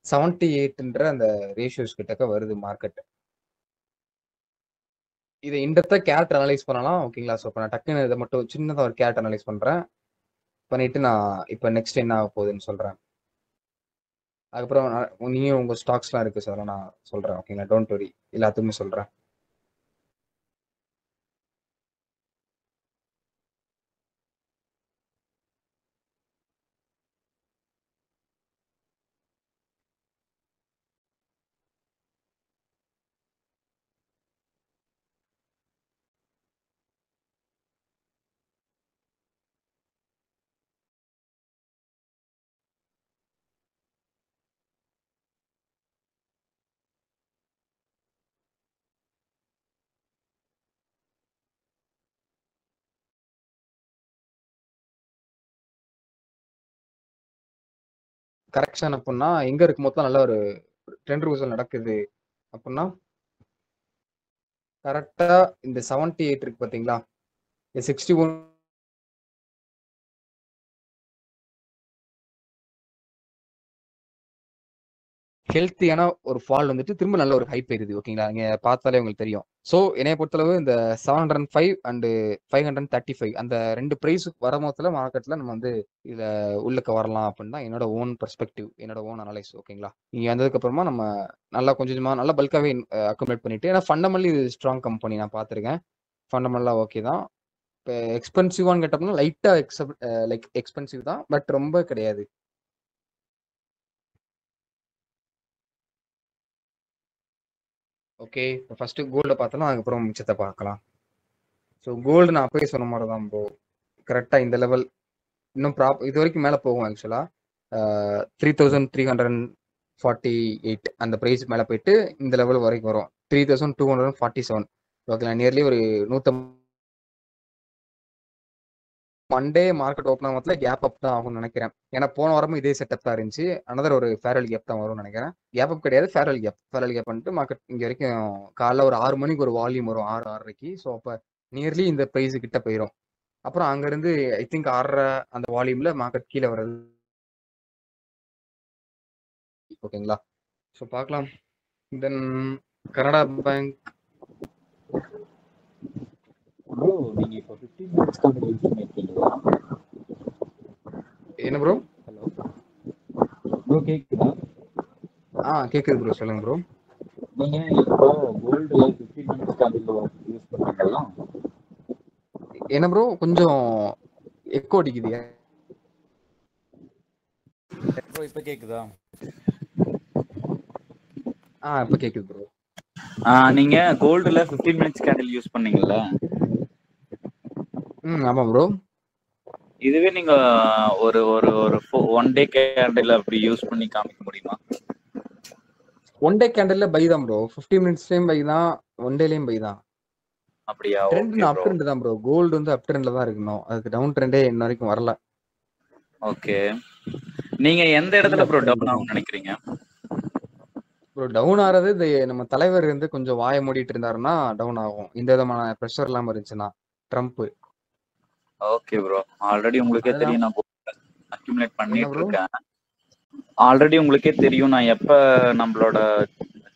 78ன்ற அந்த ரேஷியோஸ் கிட்டக்க வருது மார்க்கெட். இதை இன்டெப்தா கேரக்டர் அனலைஸ் பண்ணலாம் ஓகேங்களா. ஸோ இப்போ நான் டக்குன்னு இதை மட்டும் சின்னதாக ஒரு கேரக்டர் அனலைஸ் பண்றேன். பண்ணிட்டு நான் இப்போ நெக்ஸ்ட் என்ன ஆக போகுதுன்னு சொல்றேன். அதுக்கப்புறம் நீயும் உங்க ஸ்டாக்ஸ்லாம் இருக்கு சார், நான் சொல்றேன் ஓகேங்களா. டோன்ட் வரி, எல்லாத்துக்குமே சொல்றேன். கரெக்ஷன் அப்படின்னா எங்க இருக்கும் போது நல்ல ஒரு ட்ரெண்ட் ரிவர்சல் நடக்குது அப்படின்னா கரெக்டா இந்த 78 இருக்கு பாத்தீங்களா, 61 ஹெல்த்தியான ஒரு ஃபால் வந்துட்டு திரும்ப நல்ல ஒரு ஹைப் ஏறுது ஓகேங்களா. நீங்க பார்த்தாலே உங்களுக்கு தெரியும். ஸோ என்னைய பொறுத்தளவு இந்த 705 அண்ட் 535 அந்த 2 பிரைஸ் வரும்போதுல மார்க்கெட்ல நம்ம வந்து இதுல உள்ளுக்க வரலாம் அப்படின்னு தான் என்னோட ஓன் பெர்ஸ்பெக்டிவ், என்னோட ஓன் அனலைஸ் ஓகேங்களா. நீங்க வந்ததுக்கு அப்புறமா நம்ம நல்லா கொஞ்சம் கொஞ்சமா நல்லா பல்காவே அக்குமுலேட் பண்ணிட்டு, ஏன்னா ஃபண்டமெண்டலி இது ஸ்ட்ராங் கம்பெனி நான் பார்த்துருக்கேன். ஃபண்டமெண்டலா ஓகே தான். இப்போ எக்ஸ்பென்சிவான்னு கேட்டோம்னா லைட்டா லைக் எக்ஸ்பென்சிவ் தான், பட் ரொம்ப கிடையாது. ஓகே, இப்போ ஃபர்ஸ்ட் கோல்டை பார்த்தலாம், அதுக்கப்புறம் மிச்சத்தை பார்க்கலாம். ஸோ கோல்டு நான் அப்பயே சொன்ன மாதிரி தான் ப்ரோ, கரெக்டாக இந்த லெவல் இன்னும் இது வரைக்கும் மேலே போகும் ஆக்சுவலாக. 3348 அந்த ப்ரைஸ் மேலே போயிட்டு இந்த லெவல் வரைக்கும் வரும். 3247 ஓகேங்களா. நியர்லி ஒரு 150 மண்டே மார்க்கெட் ஓப்பன் ஆகிறதுல கேப் அப் தான் ஆகும்னு நினைக்கிறேன். ஏன்னா போன வாரமும் இதே செட்டப் தான் இருந்துச்சு. அனதர் ஒரு ஃபேரல் கேப் தான் வரும்னு நினைக்கிறேன். கேப் அப் கிடையாது, ஃபேரல் கேப் பண்ணிட்டு மார்க்கெட் இங்கே வரைக்கும் காலைல ஒரு 6 மணிக்கு ஒரு வால்யூம் வரும், 6:30க்கு. ஸோ அப்போ நியர்லி இந்த ப்ரைஸு கிட்ட போயிடும். அப்புறம் அங்கேருந்து ஐ திங்க் 6:30 அந்த வால்யூமில் மார்க்கெட் கீழே வர்றது ஓகேங்களா. ஸோ பார்க்கலாம். தென் கனடா பேங்க் ப்ரோ நீங்க இப்போ 15 மினிட்ஸ் கம்பெனி யூஸ் பண்ணிருக்கீங்களா? என்ன ப்ரோ? ஹலோ ப்ரோ, கேக்குதா? கேட்குது ப்ரோ, சொல்லுங்க ப்ரோ. நீங்க இப்போ கோல்டுல 15 மினிட்ஸ் கம்பெனி யூஸ் பண்ணீங்களா? என்ன ப்ரோ கொஞ்சம் எக்கோ அடிக்குது ப்ரோ இப்போ கேக்குதா? இப்போ கேட்குது ப்ரோ. நீங்க கோல்டுல 15 மினிட்ஸ் கேண்டில் யூஸ் பண்ணீங்கல்ல? ஆமாம் ப்ரோ. இதுவே நீங்க ஒரு ஒரு ஒரு 1 டே கேண்டில் அப்படி யூஸ் பண்ணி காமிக்க முடியுமா? 1 டே கேண்டில்ல பை தான் ப்ரோ, 15 மினிட்ஸ்லயும் பை தான், 1 டேலயும் பை தான். அப்படியா? ட்ரெண்ட் ஓகே அப் ப்ரோ. ட்ரெண்ட் தான் ப்ரோ, கோல்டு வந்து அப் ட்ரெண்ட்ல தான் இருக்கணும். அதுக்கு டவுன் ட்ரெண்டே இன்ன வரைக்கும் வரல. ஓகே, நீங்க எந்த இடத்துல ப்ரோ டவுன் ஆகும்னு நினைக்கிறீங்க? ப்ரோ டவுன் ஆறது இது நம்ம தலைவர் வந்து கொஞ்சம் வாய மூடிட்டு இருந்தாருன்னா டவுன் ஆகும், இந்த விதமான ப்ரெஷர் இல்லாம இருந்துச்சுன்னா. ட்ரம்ப். ஓகே ப்ரோ, ஆல்ரெடி உங்களுக்கே அதுதான். தெரியும் நான் அக்யூமுலேட் என்ன பண்ணிட்டு ப்ரோ? இருக்கேன். ஆல்ரெடி உங்களுக்கே தெரியும் நான் எப்ப நம்மளோட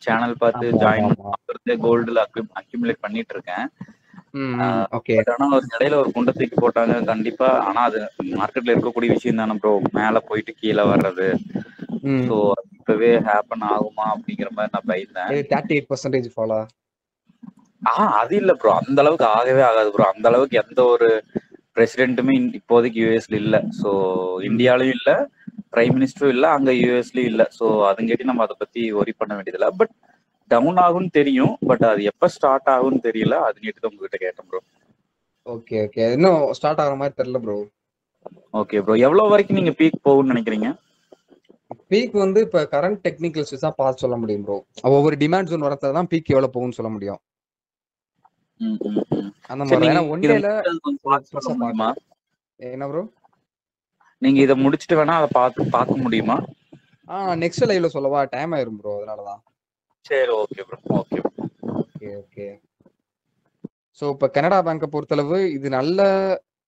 சேனல் பார்த்து ஆமா ஜாயின் ஆமா பண்ணுறது கோல்டுல அக்யூமுலேட் பண்ணிட்டு இருக்கேன். ஓகே. பட் ஆனா ஒரு இடையில ஒரு குண்டை தூக்கி போட்டாங்க கண்டிப்பா. ஆனா அது மார்க்கெட்ல இருக்கக்கூடிய விஷயம் தானே ப்ரோ, மேல போயிட்டு கீழே வர்றது. ஸோ இப்பவே ஹேப்பன் ஆகுமா அப்படிங்கிற மாதிரி நான் பயந்தேன். 38% ஃபாலோ. அது இல்ல ப்ரோ, அந்த அளவுக்கு ஆகவே ஆகாது ப்ரோ. அந்த அளவுக்கு எந்த ஒரு பிரசிடென்ட்டுமே இப்போதைக்கு யூஎஸ்ல இல்ல. ஸோ இந்தியாலயும் இல்ல, பிரைம் மினிஸ்டரும் இல்ல, அங்க யூஎஸ்லயும் இல்ல. ஸோ அதுங்கேட்டி நம்ம அதை பத்தி ஒரி பண்ண வேண்டியதில்ல. பட் டவுன் ஆகும்னு தெரியும், பட் அது எப்ப ஸ்டார்ட் ஆகும்னு தெரியல. அது நேற்று உங்ககிட்ட கேட்டேன் ப்ரோ. ஓகே ஓகே, இன்னும் ஸ்டார்ட் ஆகிற மாதிரி தெரியல ப்ரோ. ஓகே ப்ரோ, எவ்வளவு வரைக்கும் நீங்க பீக் போகும்னு நினைக்கிறீங்க? பீக் வந்து இப்ப கரண்ட் டெக்னிக்கல்ஸ் தான் பார்த்து சொல்ல முடியும் ப்ரோ. ஒவ்வொரு டிமாண்ட் ஜோன் வரத்துல தான் பீக் எவ்வளவு போகும்னு சொல்ல முடியும். அந்த மாதிரி ஏன்னா ஒன் டேல என்ன ப்ரோ, நீங்க இதை முடிச்சிட்டு வேணா அதை பார்க்க முடியுமா? நெக்ஸ்ட் லைவ்ல சொல்லவா? டைம் ஆயிரும் ப்ரோ, அதனாலதான். சரி okay bro. Okay okay okay. So இப்போ கனடா பேங்கை பொறுத்தளவு இது நல்ல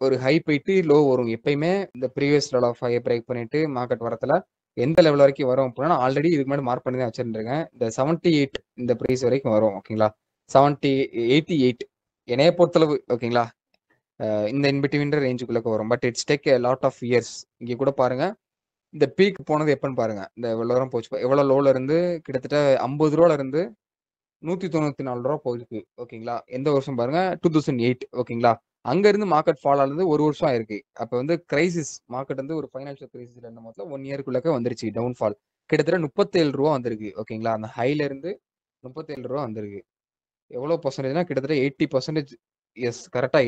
ஒரு ஹை போயிட்டு லோ வரும் எப்பயுமே. இந்த previous level of high break பண்ணிட்டு மார்க்கெட் வரத்துல எந்த லெவல் வரைக்கும் வரும் அப்படின்னா ஆல்ரெடி இதுக்கு முன்னாடி மார்க் பண்ணி தான் வச்சிருந்துருக்கேன். இந்த 78 இந்த ப்ரைஸ் வரைக்கும் வரும் ஓகேங்களா. 88 என்னைய பொறுத்தளவு ஓகேங்களா. இந்த இன்பிட்வீன் ரேஞ்சுக்குள்ள வரும். But it's take lot of years. இங்க கூட பாருங்க, இந்த பீக் போனது எப்பன்னு பாருங்க. இந்த எவ்வளவு தூரம் போச்சு, எவ்வளவு லோல இருந்து கிட்டத்தட்ட 50 ரூபால இருந்து 194 ரூபா போயிருக்கு ஓகேங்களா. எந்த வருஷம் பாருங்க, 2008 ஓகேங்களா. அங்க இருந்து மார்க்கெட் ஃபால் ஆனது ஒரு வருஷம் ஆயிருக்கு. அப்ப வந்து கிரைசிஸ் மார்க்கெட் வந்து ஒரு ஃபைனான்சியல் கிரைசிஸ்ல இருந்த மொத்தம் 1 இயர்க்குள்ளக்க வந்துருச்சு டவுன் ஃபால். கிட்டத்தட்ட 37 ரூபா வந்திருக்கு ஓகேங்களா. அந்த ஹைல இருந்து 37 ரூபா வந்திருக்கு. எவ்வளவு பர்சன்டேஜ்னா கிட்டத்தட்ட 80%. எஸ், கரெக்டா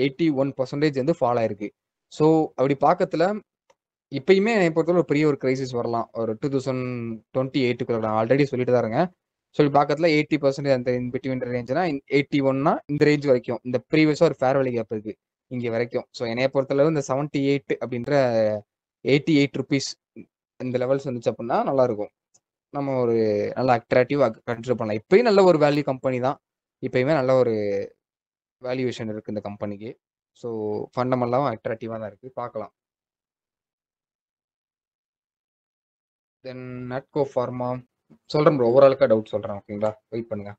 81% வந்து ஃபால் ஆயிருக்கு. ஸோ அப்படி பார்க்கத்துல இப்பயுமே என்னை பொறுத்தவரை ஒரு பெரிய ஒரு கிரைசிஸ் வரலாம். ஒரு 2028 ஆல்ரெடி சொல்லிட்டு தான் இருங்க. சொல்லி பார்க்கறதுல 80% அந்த பிட்வீன் ரேஞ்சுனா 81னா இந்த ரேஞ்ச் வரைக்கும், இந்த ப்ரீவியஸா ஒரு ஃபேர் வேல்யூ கேப் இருக்கு இங்க வரைக்கும். ஸோ என்னைய பொறுத்தளவு இந்த 78 அப்படின்ற 88 ருபீஸ் இந்த லெவல்ஸ் வந்துச்சு அப்படின்னா நல்லா இருக்கும். நம்ம ஒரு நல்ல அட்ராக்டிவ் கன்சிடர் பண்ணலாம். இப்பயும் நல்ல ஒரு வேல்யூ கம்பெனி தான். இப்பயுமே நல்ல ஒரு வேல்யூவேஷன் இருக்கு இந்த கம்பெனிக்கு. ஸோ ஃபண்டமெல்லாம் அட்ராக்டிவாக தான் இருக்கு, பார்க்கலாம். தென் நட்கோ ஃபார்மா சொல்றேன் ப்ரோ, ஓவராலுக்கா டவுட் சொல்றேன் ஓகேங்களா. வெயிட் பண்ணுங்க.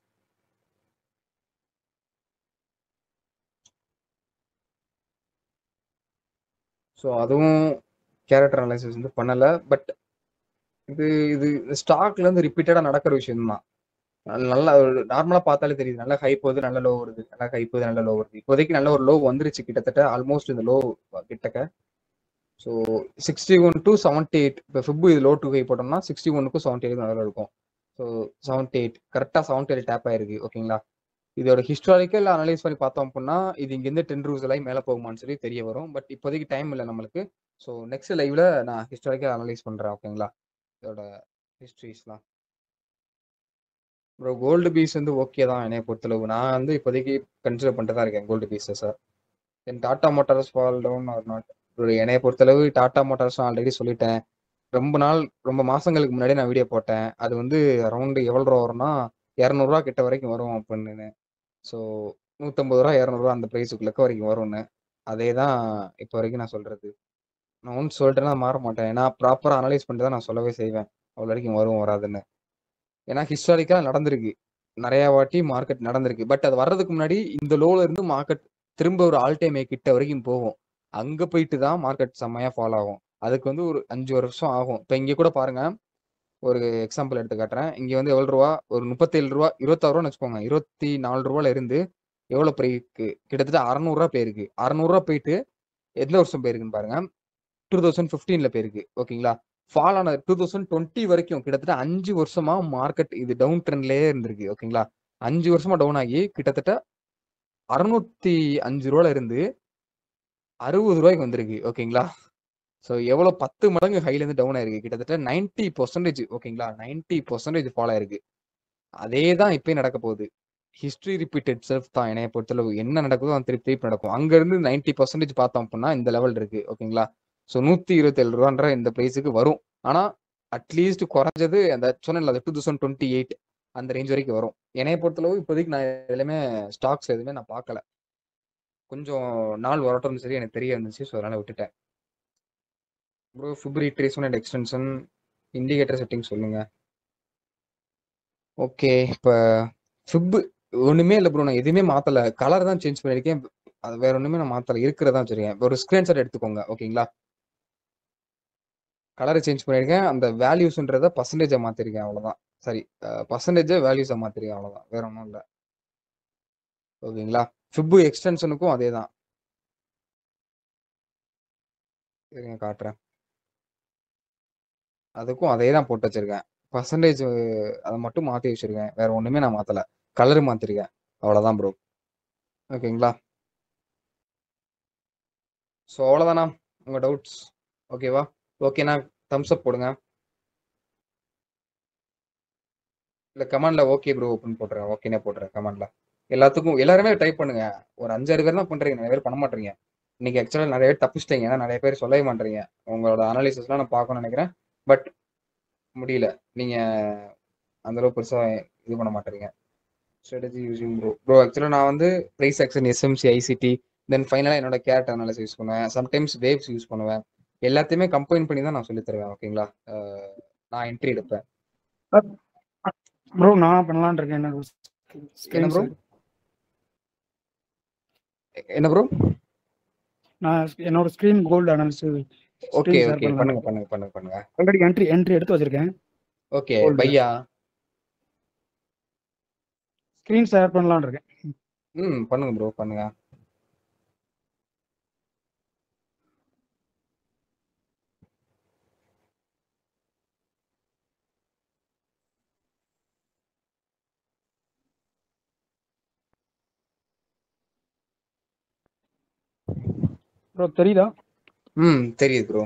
ஸோ அதுவும் கேரக்டர் அனாலிசிஸ் வந்து பண்ணல. பட் இது இது ஸ்டாக்ல இருந்து ரிப்பீட்டடா நடக்கிற விஷயம் தான். நல்லா நார்மலா பார்த்தாலே தெரியுது. நல்ல ஹை போகுது, நல்ல லோ வருது, நல்ல ஹை போகுது, நல்ல லோ வருது. இப்போதைக்கு நல்ல ஒரு லோ வந்துருச்சு கிட்டத்தட்ட ஆல்மோஸ்ட் இந்த லோ கிட்டக்க. ஸோ 61 to 78 இப்போ ஃபிப்பு இது லோ டு ஹை போட்டோம்னா 61க்கும் 78 நல்லா இருக்கும். ஸோ 78 கரெக்டாக 78 டேப் ஆயிருக்கு ஓகேங்களா. இதோட ஹிஸ்டாரிக்கல் அனலைஸ் பண்ணி பார்த்தோம் அப்படின்னா இது இங்கேருந்து 10 ரூல்ஸ் எல்லாம் மேலே போகுமான்னு சொல்லி தெரிய வரும். பட் இப்போதைக்கு டைம் இல்லை நம்மளுக்கு. ஸோ நெக்ஸ்ட் லைவ்ல நான் ஹிஸ்டாரிக்கல் அனலைஸ் பண்றேன் ஓகேங்களா. இதோட ஹிஸ்ட்ரிஸ்லாம் ப்ரோ. கோல்டு பீஸ் வந்து ஓகே தான் என்னைய பொறுத்தளவு. நான் வந்து இப்போதைக்கு கன்சிடர் பண்ணிட்டு தான் இருக்கேன் கோல்டு பீஸை sir. Then Tata Motors fall down or not. என்னைய பொறுத்தளவு டாடா மோட்டார்ஸ் ஆல்ரெடி சொல்லிட்டேன். ரொம்ப மாசங்களுக்கு முன்னாடி நான் வீடியோ போட்டேன். அது வந்து அரௌண்ட் எவ்வளோ ரூபா வரும்னா 200 கிட்ட வரைக்கும் வரும் அப்படின்னு. ஸோ 150 200 அந்த ப்ரைஸுக்குள்ளக்க வரைக்கும் வரும்னு. அதே தான் இப்போ வரைக்கும் நான் சொல்றது. நான் ஒன்று சொல்லிட்டேன்னா மாற மாட்டேன். ஏன்னா ப்ராப்பராக அனலைஸ் பண்ணிட்டு தான் நான் சொல்லவே செய்வேன் அவ்வளோ வரைக்கும் வரும் வராதுன்னு. ஏன்னா ஹிஸ்டாரிக்கலாக நடந்திருக்கு, நிறைய வாட்டி மார்க்கெட் நடந்திருக்கு. பட் அது வர்றதுக்கு முன்னாடி இந்த லோல இருந்து மார்க்கெட் திரும்ப ஒரு ஆல் டைம் கிட்ட வரைக்கும் போகும். அங்க போயிட்டு தான் மார்க்கெட் செம்மையா ஃபாலோ ஆகும். அதுக்கு வந்து ஒரு 5 வருஷம் ஆகும். இப்போ இங்க கூட பாருங்க, ஒரு எக்ஸாம்பிள் எடுத்து காட்டுறேன். இங்க வந்து எவ்வளவு ரூபா, ஒரு 37 ரூபா 26 ரூபான்னு வச்சுக்கோங்க. 24 ரூபால இருந்து எவ்வளவு போயிருக்கு, கிட்டத்தட்ட 600 ரூபா போயிருக்கு. 600 ரூபா போயிட்டு எந்த வருஷம் போயிருக்குன்னு பாருங்க, 2015ல போயிருக்கு ஓகேங்களா. ஃபால் ஆன 2020 வரைக்கும் கிட்டத்தட்ட 5 வருஷமா மார்க்கெட் இது டவுன் ட்ரெண்ட்லயே இருந்திருக்கு ஓகேங்களா. 5 வருஷமா டவுன் ஆகி கிட்டத்தட்ட 605 ரூபால இருந்து 60 ரூபாய்க்கு வந்திருக்கு ஓகேங்களா. ஸோ எவ்வளோ 10 மடங்கு ஹைல இருந்து டவுன் ஆயிருக்கு. கிட்டத்தட்ட 90% ஓகேங்களா, 90% ஃபாலோ ஆயிருக்கு. அதே தான் இப்பயும் நடக்க போகுது. ஹிஸ்டரி ரிப்பீட்டட் செல்ஃப் தான் என்னைய பொறுத்தளவு. என்ன நடக்குதோ அது திருப்பி திருப்பி நடக்கும். அங்க இருந்து 90% பார்த்தோம் அப்படின்னா இந்த லெவல் இருக்கு ஓகேங்களா. ஸோ 127 ரூபான்ற இந்த பிரைஸுக்கு வரும். ஆனா அட்லீஸ்ட் குறைஞ்சது அந்த சொன்னேன்ல, அது 2028 அந்த ரேஞ்ச் வரைக்கும் வரும். என்னைய பொறுத்தளவு இப்போதைக்கு நான் எதுலையுமே ஸ்டாக்ஸ் எதுவுமே நான் பார்க்கல. கொஞ்சம் நாள் வரட்டும் சரி எனக்கு தெரிய இருந்துச்சு. ஸோ அதனால விட்டுட்டேன் ப்ரோ. ஃபிப்ரவரி ட்ரேஷன் அண்ட் எக்ஸ்டென்ஷன் இண்டிகேட்டர் செட்டிங் சொல்லுங்க. ஓகே, இப்போ ஃபிப் ஒண்ணுமே இல்லை ப்ரோ. நான் எதுவுமே மாத்தல, கலர் தான் சேஞ்ச் பண்ணியிருக்கேன். அது வேற ஒண்ணுமே நான் மாத்தல, இருக்கிறதா வச்சிருக்கேன். ஒரு ஸ்கிரீன்ஷாட் எடுத்துக்கோங்க ஓகேங்களா. கலரை சேஞ்ச் பண்ணியிருக்கேன். அந்த வேல்யூஸ்ன்றத பர்சன்டேஜை மாத்திருக்கேன் அவ்வளவுதான். சரி, பர்சன்டேஜை வேல்யூஸை மாத்திருக்கேன் அவ்வளவுதான், வேற ஒன்றும் இல்லை ஓகேங்களா. ஃபிப்பு எக்ஸ்டென்ஷனுக்கும் அதே தான். சரிங்க காட்டுறேன். அதுக்கும் அதே தான் போட்டு வச்சிருக்கேன். பர்சன்டேஜ் அதை மட்டும் மாற்றி வச்சிருக்கேன், வேற ஒன்றுமே நான் மாற்றலை. கலர் மாற்றிருக்கேன் அவ்வளோதான் ப்ரோ ஓகேங்களா. ஸோ அவ்வளோதானா உங்கள் டவுட்ஸ்? ஓகேவா? ஓகேண்ணா தம்ஸ் அப் போடுங்க. இல்லை கமெண்ட்ல ஓகே ப்ரோ அப்படின்னு போட்டுறேன். ஓகேனே போட்டுறேன் கமெண்ட்ல. எல்லாத்துக்கும் எல்லாருமே டைப் பண்ணுங்க. ஒரு 5-6 பேர் தான் பண்ணுறீங்க, நிறைய பேர் பண்ண மாட்டீங்க. இன்னைக்கு ஆக்சுவலாக நிறைய பேர் தப்பிச்சிட்டீங்க, ஏன்னா நிறைய பேர் சொல்லவே மாட்டீங்க. உங்களோட அனாலிசிஸ்லாம் நான் பார்க்கணும்னு நினைக்கிறேன். பட் முடியல, நீங்க அந்த அளவுக்கு பெருசா இது பண்ண மாட்டீங்க. ஸ்ட்ராட்டஜி யூசிங் ப்ரோ ஆக்சுவலாக நான் வந்து ப்ரைஸ் ஆக்ஷன், எஸ்எம்சி, ஐசிடி, தென் ஃபைனலாக என்னோட கேரட் அனாலிசிஸ் யூஸ் பண்ணுவேன். சம்டைம்ஸ் வேவ்ஸ் யூஸ் பண்ணுவேன். எல்லாத்தையுமே கம்பைன் பண்ணி தான் நான் சொல்லி தருவேன் ஓகேங்களா. நான் என்ட்ரி எடுப்பேன். ப்ரோ நான் பண்ணலான்னு இருக்கேன். எனக்கு என்ன ஸ்க்ரீன் ப்ரோ ஷேர் என்ன ப்ரோ? நான் என்னோட screen gold analysis okay screen share okay பண்ணலாம். பண்ணுங்க பண்ணுங்க பண்ணுங்க பண்ணுங்க. ஆல்ரெடி என்ட்ரி எடுத்து வச்சிருக்கேன் ஓகே கோல்டுல. பையா. ஸ்க்ரீன் ஷேர் பண்ணலாம்னு இருக்கேன். பண்ணுங்க ப்ரோ பண்ணுங்க. ப்ரோ தெரியுதா? தெரியுது ப்ரோ.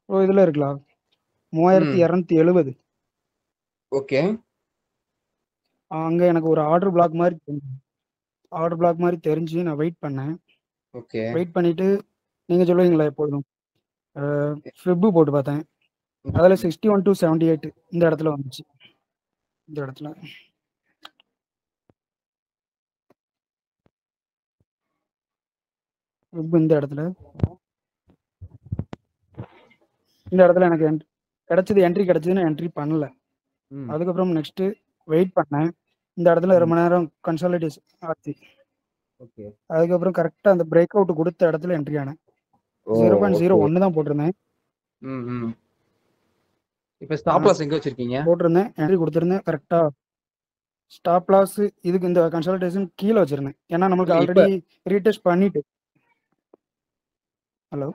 ப்ரோ இதுல இருக்கலாம் 3270. ஓகே அங்க எனக்கு ஒரு ஆர்டர் பிளாக் மாதிரி தெரிஞ்சு நான் வெயிட் பண்ணேன். ஓகே வெயிட் பண்ணிட்டு நீங்க சொல்லுவீங்களா எப்போதும் ஃபிப்பு போட்டு பார்த்தேன். அதில் 61 to 78 இந்த இடத்துல வந்துச்சு. இந்த இடத்துல ஃபிப் இந்த இடத்துல எனக்கு என்ட்ரி கிடைச்சதுன்னு என்ட்ரி பண்ணல. அதுக்கப்புறம் நெக்ஸ்ட் வெயிட் பண்ணேன். இந்த இடத்துல ரொம்ப நேரம் கன்சாலிடேஷன் ஆச்சு. ஓகே அதுக்கப்புறம் கரெக்டா அந்த பிரேக் அவுட் கொடுத்த இடத்துல என்ட்ரி ஆனேன். 0.01 தான் போட்டிருந்தேன். இப்போ ஸ்டாப் லாஸ் எங்க வச்சிருக்கீங்க? போட்டிருந்தேன் என்ட்ரி கொடுத்துருந்தேன் கரெக்டா. ஸ்டாப் லாஸ் இதுக்கு இந்த கன்சல்டேஷன் கீழே வச்சிருந்தேன். ஏன்னா நம்மளுக்கு ஆல்ரெடி ரீடெஸ்ட் பண்ணிட்டு. ஹலோ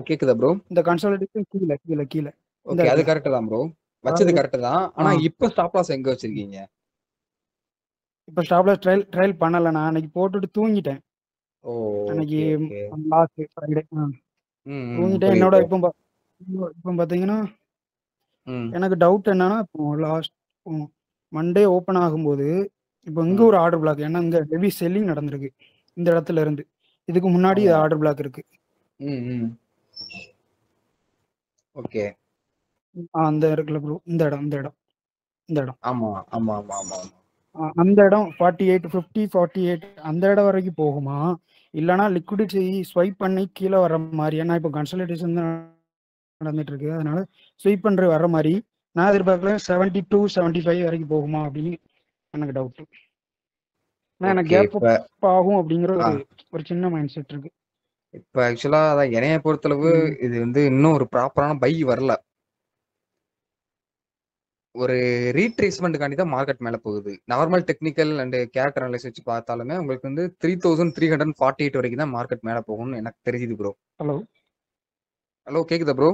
கேக்குதா ப்ரோ? இந்த கன்சல்டேஷன் கீழே ஓகே அது கரெக்ட் தான் ப்ரோ. வச்சது கரெக்ட் தான். ஆனா இப்போ ஸ்டாப் லாஸ் எங்க வச்சிருக்கீங்க? இப்போ ஸ்டாப் லாஸ் ட்ரையல் பண்ணல. நான் அன்னைக்கு போட்டுட்டு தூங்கிட்டேன். அன்னைக்கு லாஸ்ட் ஃப்ரைடே தூங்கிட்டேன். என்னோட இப்போ பாத்தீங்கன்னா எனக்கு டவுட் என்னன்னா, இப்போ லாஸ்ட் மண்டே ஓப்பன் ஆகும்போது இப்போ இங்க ஒரு ஆர்டர் பிளாக். ஏன்னா இங்க ஹெவி செல்லிங் நடந்திருக்கு இந்த இடத்துல இருந்து. இதுக்கு முன்னாடி ஆர்டர் பிளாக் இருக்கு. ஓகே அந்த இருக்குல்ல ப்ரோ, இந்த இடம் ஆமா ஆமா ஆமா ஆமா. அந்த இடம் 48 50 48 அந்த இடம் வரைக்கும் போகுமா, இல்லைன்னா லிக்விடிட்டி ஸ்வைப் பண்ணி கீழே வர்ற மாதிரி? ஏன்னா இப்போ கன்சல்டேஷன் தான் நடந்துட்டு இருக்கு. அதனால ஸ்வைப் பண்ற வர்ற மாதிரி நான் எதிர்பார்க்கல. 72 75 வரைக்கும் போகுமா அப்படின்னு எனக்கு டவுட். எனக்கு கேப் ஆகும் அப்படிங்கிற ஒரு சின்ன மைண்ட் செட் இருக்கு. இப்போ ஆக்சுவலா அதான் என்னைய பொறுத்தளவு இது வந்து இன்னும் ஒரு ப்ராப்பரான பை வரல. ஒரு ரீட்ரேஸ்மெண்ட்டுக்காண்டி தான் மார்க்கெட் மேலே போகுது. Normal technical and character analyse வச்சு பார்த்தாலுமே உங்களுக்கு வந்து 3348 வரைக்கும் தான் மார்க்கெட் மேலே போகும்னு எனக்கு தெரியுது ப்ரோ. ஹலோ கேக்குதா ப்ரோ?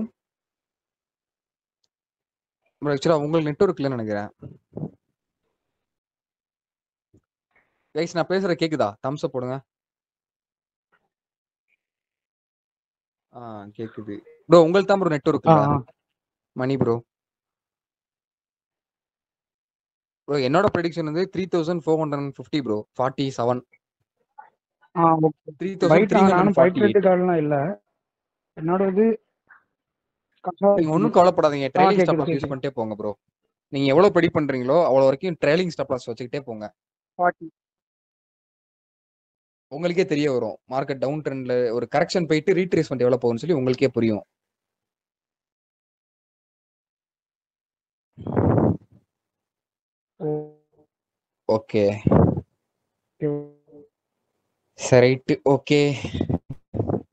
ஆக்சுவலா உங்களுக்கு நெட்வொர்க் இல்லைன்னு நினைக்கிறேன். கைஸ் நான் பேசுற கேக்குதா? தம்ஸ் அப் போடுங்க. கேக்குது ப்ரோ. உங்களுக்கு தான் ப்ரோ நெட்வொர்க் இல்ல. மணி ப்ரோ என்னோட ப்ரெடிக்ஷன் வந்து 3450 ப்ரோ. 47 நானும் பைட் ரேட் கார்டுலாம் இல்ல. என்னோட இது நீங்க ஒன்றும் கவலைப்படாதீங்க. ட்ரைலிங் ஸ்டாப் லாஸ் யூஸ் பண்ணிட்டே போங்க ப்ரோ. நீங்க எவ்வளவு ப்ரெடிக்ட் பண்றீங்களோ அவ்வளவு வரைக்கும் ட்ரைலிங் ஸ்டாப் லாஸ் வச்சுக்கிட்டே போங்க. 40 உங்களுக்கே தெரிய வரும். மார்க்கெட் டவுன் ட்ரெண்ட்ல ஒரு கரெக்ஷன் போயிட்டு ரீட்ரேஸ்மெண்ட் எவ்வளவு போகும்னு சொல்லி உங்களுக்கே புரியும். ஓகே சரி ரைட்டு. ஓகே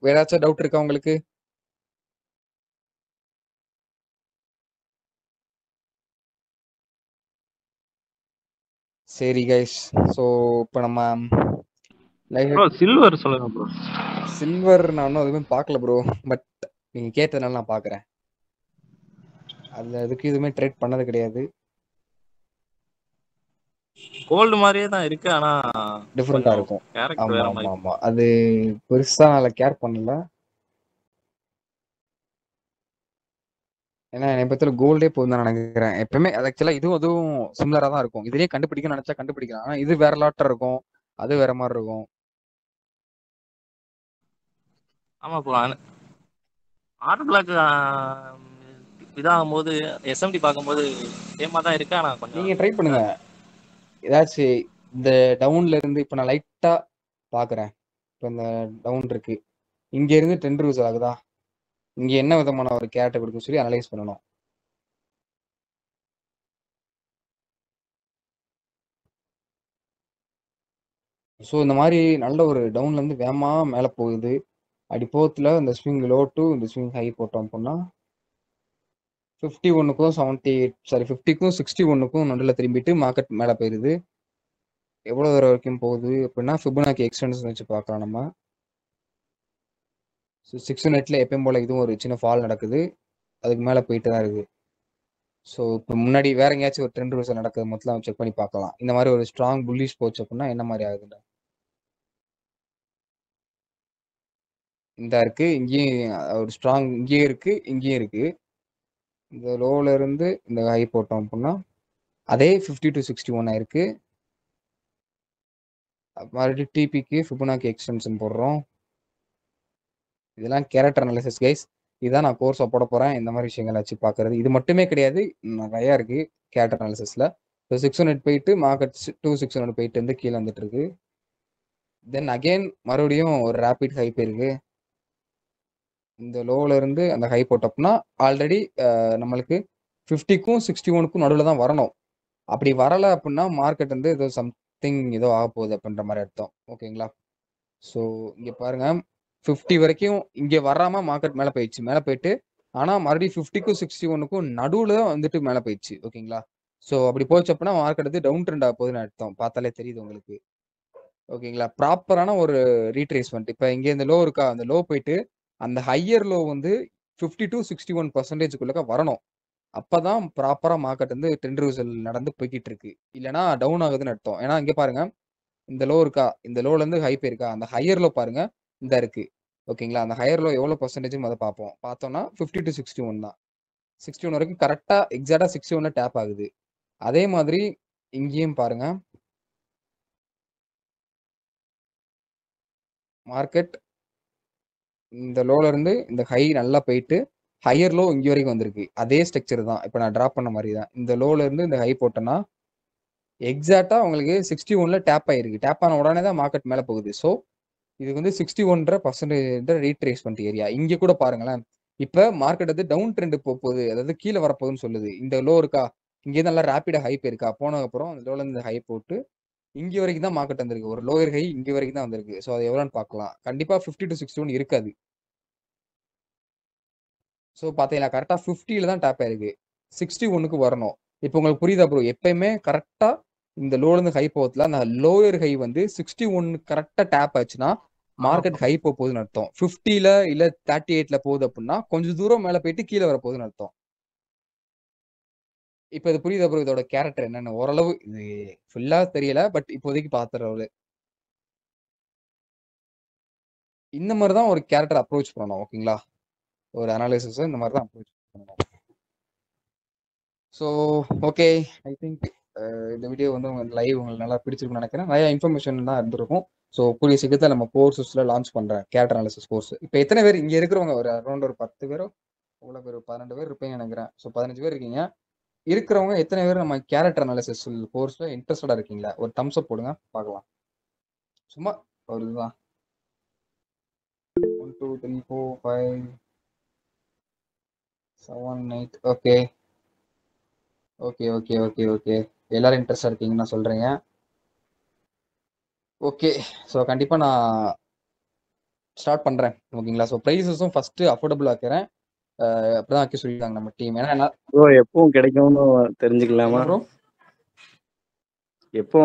வேற ஏதாச்சும் டவுட் இருக்கா உங்களுக்கு? சரி கைஸ், ஸோ இப்போ நம்ம சில்வர் சொல்லுங்க ப்ரோ. சில்வர் நான் இன்னும் எதுவுமே பார்க்கல ப்ரோ. பட் நீங்க கேட்டதுனால நான் பார்க்குறேன். அதுக்கு எதுவுமே ட்ரேட் பண்ணது கிடையாது. கோல்டு மாதிரியே தான் இருக்கு, ஆனா டிஃபரெண்டா இருக்கும். கேரக்டர் ஆமா வேற ஆமா மாதிரி. ஆமா. அது பெருசா நான் கேர் பண்ணல. ஏன்னா என்னை பத்தில கோல்டே போதும் தான் நினைக்கிறேன் எப்பவுமே. ஆக்சுவலா இதுவும் சிமிலரா தான் இருக்கும். இதுலயே கண்டுபிடிக்க நினைச்சா கண்டுபிடிக்கலாம். ஆனா இது வேற லாட்டா இருக்கும், அது வேற மாதிரி இருக்கும். ஆமா ப்ரோ. ஆர்டர் பிளாக் இதாகும் போது எஸ்எம்டி பார்க்கும்போது சேமா தான் இருக்கு. ஆனா கொஞ்சம் நீங்க ட்ரை பண்ணுங்க ஏதாச்சும் இந்த டவுன்ல இருந்து. இப்போ நான் லைட்டா பார்க்குறேன். இப்போ இந்த டவுன் இருக்கு, இங்க இருந்து ட்ரெண்ட் ரிவர்சல் ஆகுதா, இங்க என்ன விதமான ஒரு கேரக்டர் கொடுக்குன்னு சொல்லி அனலைஸ் பண்ணணும். ஸோ இந்த மாதிரி நல்ல ஒரு டவுன்ல இருந்து வேகமா மேலே போகுது. அப்படி போகத்துல இந்த ஸ்விங் லோ டு இந்த ஸ்விங் ஹை போட்டோம் அப்படின்னா 51க்கும் 78 சாரி 50க்கும் 61க்கும் நடுவில் திரும்பிட்டு மார்க்கெட் மேலே போயிருது. எவ்வளோ தூரம் வரைக்கும் போகுது அப்படின்னா ஃபிபனாக்கி எக்ஸ்டென்ஷன் வச்சு பார்க்கலாம் நம்ம. ஸோ 600ல எப்பயும் போல இதுவும் ஒரு சின்ன ஃபால் நடக்குது, அதுக்கு மேலே போயிட்டு தான் இருக்குது. ஸோ இப்போ முன்னாடி வேற எங்கேயாச்சும் ஒரு ட்ரெண்ட் ரிவர்சல் நடக்குது மொத்தம் செக் பண்ணி பார்க்கலாம். இந்த மாதிரி ஒரு ஸ்ட்ராங் புல்லிஷ் போச்சு அப்படின்னா என்ன மாதிரி ஆகுதுல்ல. இந்த இருக்கு, இங்கேயும் ஒரு ஸ்ட்ராங் இங்கேயும் இருக்கு, இங்கேயும் இருக்கு. இந்த லோல இருந்து இந்த ஹை போட்டோம் அப்படின்னா அதே 50 to 61 ஆயிருக்கு. மறுபடியும் டிபிக்கு ஃபிபனாக்கி எக்ஸ்டென்ஷன் போடுறோம். இதெல்லாம் கேரக்டர் அனாலிசிஸ் கைஸ். இதுதான் நான் கோர்ஸை போட போகிறேன். இந்த மாதிரி விஷயங்கள் வச்சு பார்க்குறது இது மட்டுமே கிடையாது, நிறையா இருக்குது கேரக்டர் அனாலிசிஸில். ஸோ 600 போயிட்டு மார்க்கெட் 2600 போயிட்டு வந்து கீழே வந்துட்டு இருக்கு. தென் அகெயின் மறுபடியும் ஒரு ரேபிட் ஹை போயிருக்கு. இந்த லோவில் இருந்து அந்த ஹை போட்டோம்னா ஆல்ரெடி நம்மளுக்கு 50க்கும் 61க்கும் நடுவில் தான் வரணும். அப்படி வரலை அப்படின்னா மார்க்கெட் வந்து ஏதோ சம்திங் ஏதோ ஆக போகுது அப்படின்ற மாதிரி அர்த்தம். ஓகேங்களா. ஸோ இங்கே பாருங்க 50 வரைக்கும் இங்கே வராமல் மார்க்கெட் மேலே போயிடுச்சு, மேலே போயிட்டு ஆனால் மறுபடியும் 50க்கும் 61க்கும் நடுவில் தான் வந்துட்டு மேலே போயிடுச்சு. ஓகேங்களா. ஸோ அப்படி போச்சு அப்படின்னா மார்க்கெட் வந்து டவுன் ட்ரெண்ட் ஆக போகுதுன்னு அர்த்தம். பார்த்தாலே தெரியுது உங்களுக்கு. ஓகேங்களா. ப்ராப்பரான ஒரு ரீட்ரேஸ்மெண்ட். இப்போ இங்கே இந்த லோ இருக்கா, அந்த லோ போயிட்டு அந்த ஹையர் லோ வந்து 50 to 61% வரணும். அப்பதான் ப்ராப்பரா மார்க்கெட் வந்து ட்ரெண்ட் ரிவர்சல் நடந்து போய்கிட்டு இருக்கு. இல்லைன்னா டவுன் ஆகுதுன்னு அர்த்தம். ஏன்னா இங்க பாருங்க இந்த லோ இருக்கா, இந்த லோல இருந்து ஹை போயிருக்கா, அந்த ஹையர் லோ பாருங்க இந்த இருக்கு. ஓகேங்களா. அந்த ஹையர் லோ எவ்வளவு பர்சன்டேஜ் அதை பார்ப்போம். பார்த்தோம்னா 50 to 61 தான். 61 வரைக்கும் கரெக்டா எக்ஸாக்டா 61 டேப் ஆகுது. அதே மாதிரி இங்கேயும் பாருங்க மார்க்கெட் இந்த லோல இருந்து இந்த ஹை நல்லா போயிட்டு ஹையர் லோ இங்க வரைக்கும் வந்திருக்கு. அதே ஸ்ட்ரக்சர் தான் இப்போ நான் டிராப் பண்ண மாதிரி தான். இந்த லோல இருந்து இந்த ஹை போட்டோன்னா எக்ஸாக்டா உங்களுக்கு 61ல டேப் ஆயிருக்கு. டேப் ஆன உடனே தான் மார்க்கெட் மேலே போகுது. ஸோ இது வந்து 61% ரீட்ரேஸ்மெண்ட் ஏரியா. இங்கே கூட பாருங்களேன், இப்போ மார்க்கெட் வந்து டவுன் ட்ரெண்ட் போகுது, அதாவது கீழே வரப்போகுதுன்னு சொல்லுது. இந்த லோ இருக்கா, இங்கே நல்லா ரேப்பிடா ஹை போயிருக்கா, போனதுக்கப்புறம் அந்த லோல இருந்து ஹை போட்டு இங்கே வரைக்கும் தான் மார்க்கெட் வந்திருக்கு. ஒரு லோயர் ஹை இங்கே வரைக்கும் தான் வந்திருக்கு. ஸோ அது எவ்வளோன்னு பார்க்கலாம். கண்டிப்பாக 50 to 61 இருக்காது. ஸோ பார்த்தீங்களா கரெக்டாக 50ல தான் டேப் ஆயிருக்கு. 61க்கு வரணும். இப்போ உங்களுக்கு புரியுதா ப்ரோ. எப்பயுமே கரெக்டாக இந்த லோலேருந்து ஹை போகிறதுல அந்த லோயர் ஹை வந்து 61 கரெக்டாக டேப் ஆச்சுன்னா மார்க்கெட் ஹை போகுதுன்னு அர்த்தம். 50ல இல்லை 38ல போகுது அப்படின்னா கொஞ்சம் தூரம் மேலே போயிட்டு கீழே வர போகுதுன்னு அர்த்தம். இப்போ இது புரியுதா ப்ரோ. இதோட கேரக்டர் என்னன்னு ஓரளவு இது ஃபுல்லாக தெரியல, பட் இப்போதைக்கு பார்த்துறவரு இந்த மாதிரி தான் ஒரு கேரக்டர் அப்ரோச் பண்ணணும். ஓகேங்களா. ஒரு அனாலிசிஸ் இந்த மாதிரி தான் அப்ரோச் பண்ணணும். ஸோ ஓகே, ஐ திங்க் இந்த வீடியோ வந்து உங்களுக்கு லைவ் உங்களுக்கு நல்லா பிடிச்சிருக்குன்னு நினைக்கிறேன். நிறைய இன்ஃபர்மேஷன் தான் இருந்திருக்கும். ஸோ கூடிய சீக்கிரத்தில் நம்ம கோர்ஸஸில் லான்ச் பண்ணுறேன் கேரக்டர் அனாலிசிஸ் கோர்ஸ். இப்போ எத்தனை பேர் இங்கே இருக்கிறவங்க ஒரு அரௌண்ட் ஒரு 10 பேரோ அவ்வளோ பேர் 12 பேர் இருப்பீங்கன்னு நினைக்கிறேன். ஸோ 15 பேர் இருக்கீங்க. இருக்கிறவங்க எத்தனை பேர் நம்ம கேரக்டர் அனாலிசிஸ் கோர்ஸில் இன்ட்ரெஸ்டடாக இருக்கீங்களா? ஒரு தம்ஸ் அப் போடுங்க பார்க்கலாம். சும்மா ஒரு இதுதான் 1 2 3 4 5 7 8. Okay okay okay okay okay எல்லாரும் இன்ட்ரெஸ்டாக இருக்கீங்கன்னு நான் சொல்கிறீங்க. ஓகே, ஸோ கண்டிப்பாக நான் ஸ்டார்ட் பண்ணுறேன். ஓகேங்களா. ஸோ ப்ரைஸஸும் ஃபஸ்ட்டு அஃபோர்டபுள் ஆக்கிறேன். அப்படிதான் ஆக்கி சொல்லியிருக்காங்க நம்ம டீம். ஏன்னா ப்ரோ எப்பவும் கிடைக்கும்னு தெரிஞ்சுக்கலாமா ப்ரோ? எப்போ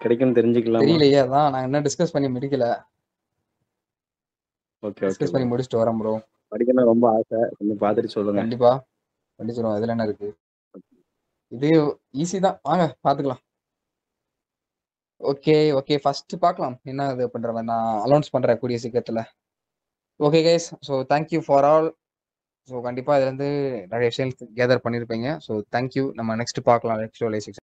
கிடைக்கும்னு தெரிஞ்சுக்கலாமா? தெரியலையே, அதான் நான் என்ன டிஸ்கஸ் பண்ணி முடிக்கல. ஓகே ஓகே டிஸ்கஸ் பண்ணி முடிச்சுட்டு வரேன் ப்ரோ. படிக்கணும் ரொம்ப ஆசை, கொஞ்சம் பார்த்துட்டு சொல்லுங்க. கண்டிப்பா படிச்சிடும். இதில் என்ன இருக்கு, இது ஈஸி தான், வாங்க பார்த்துக்கலாம். ஓகே ஓகே ஃபர்ஸ்ட் பார்க்கலாம் என்ன இது பண்ற நான் அலௌன்ஸ் பண்றேன் கூடிய சீக்கிரத்தில். Okay guys, so thank you for all. So கண்டிப்பாக இதுலேருந்து நிறைய விஷயங்கள் கேதர் பண்ணியிருப்பீங்க. So thank you. நம்ம நெக்ஸ்ட் பார்க்கலாம். நெக்ஸ்ட்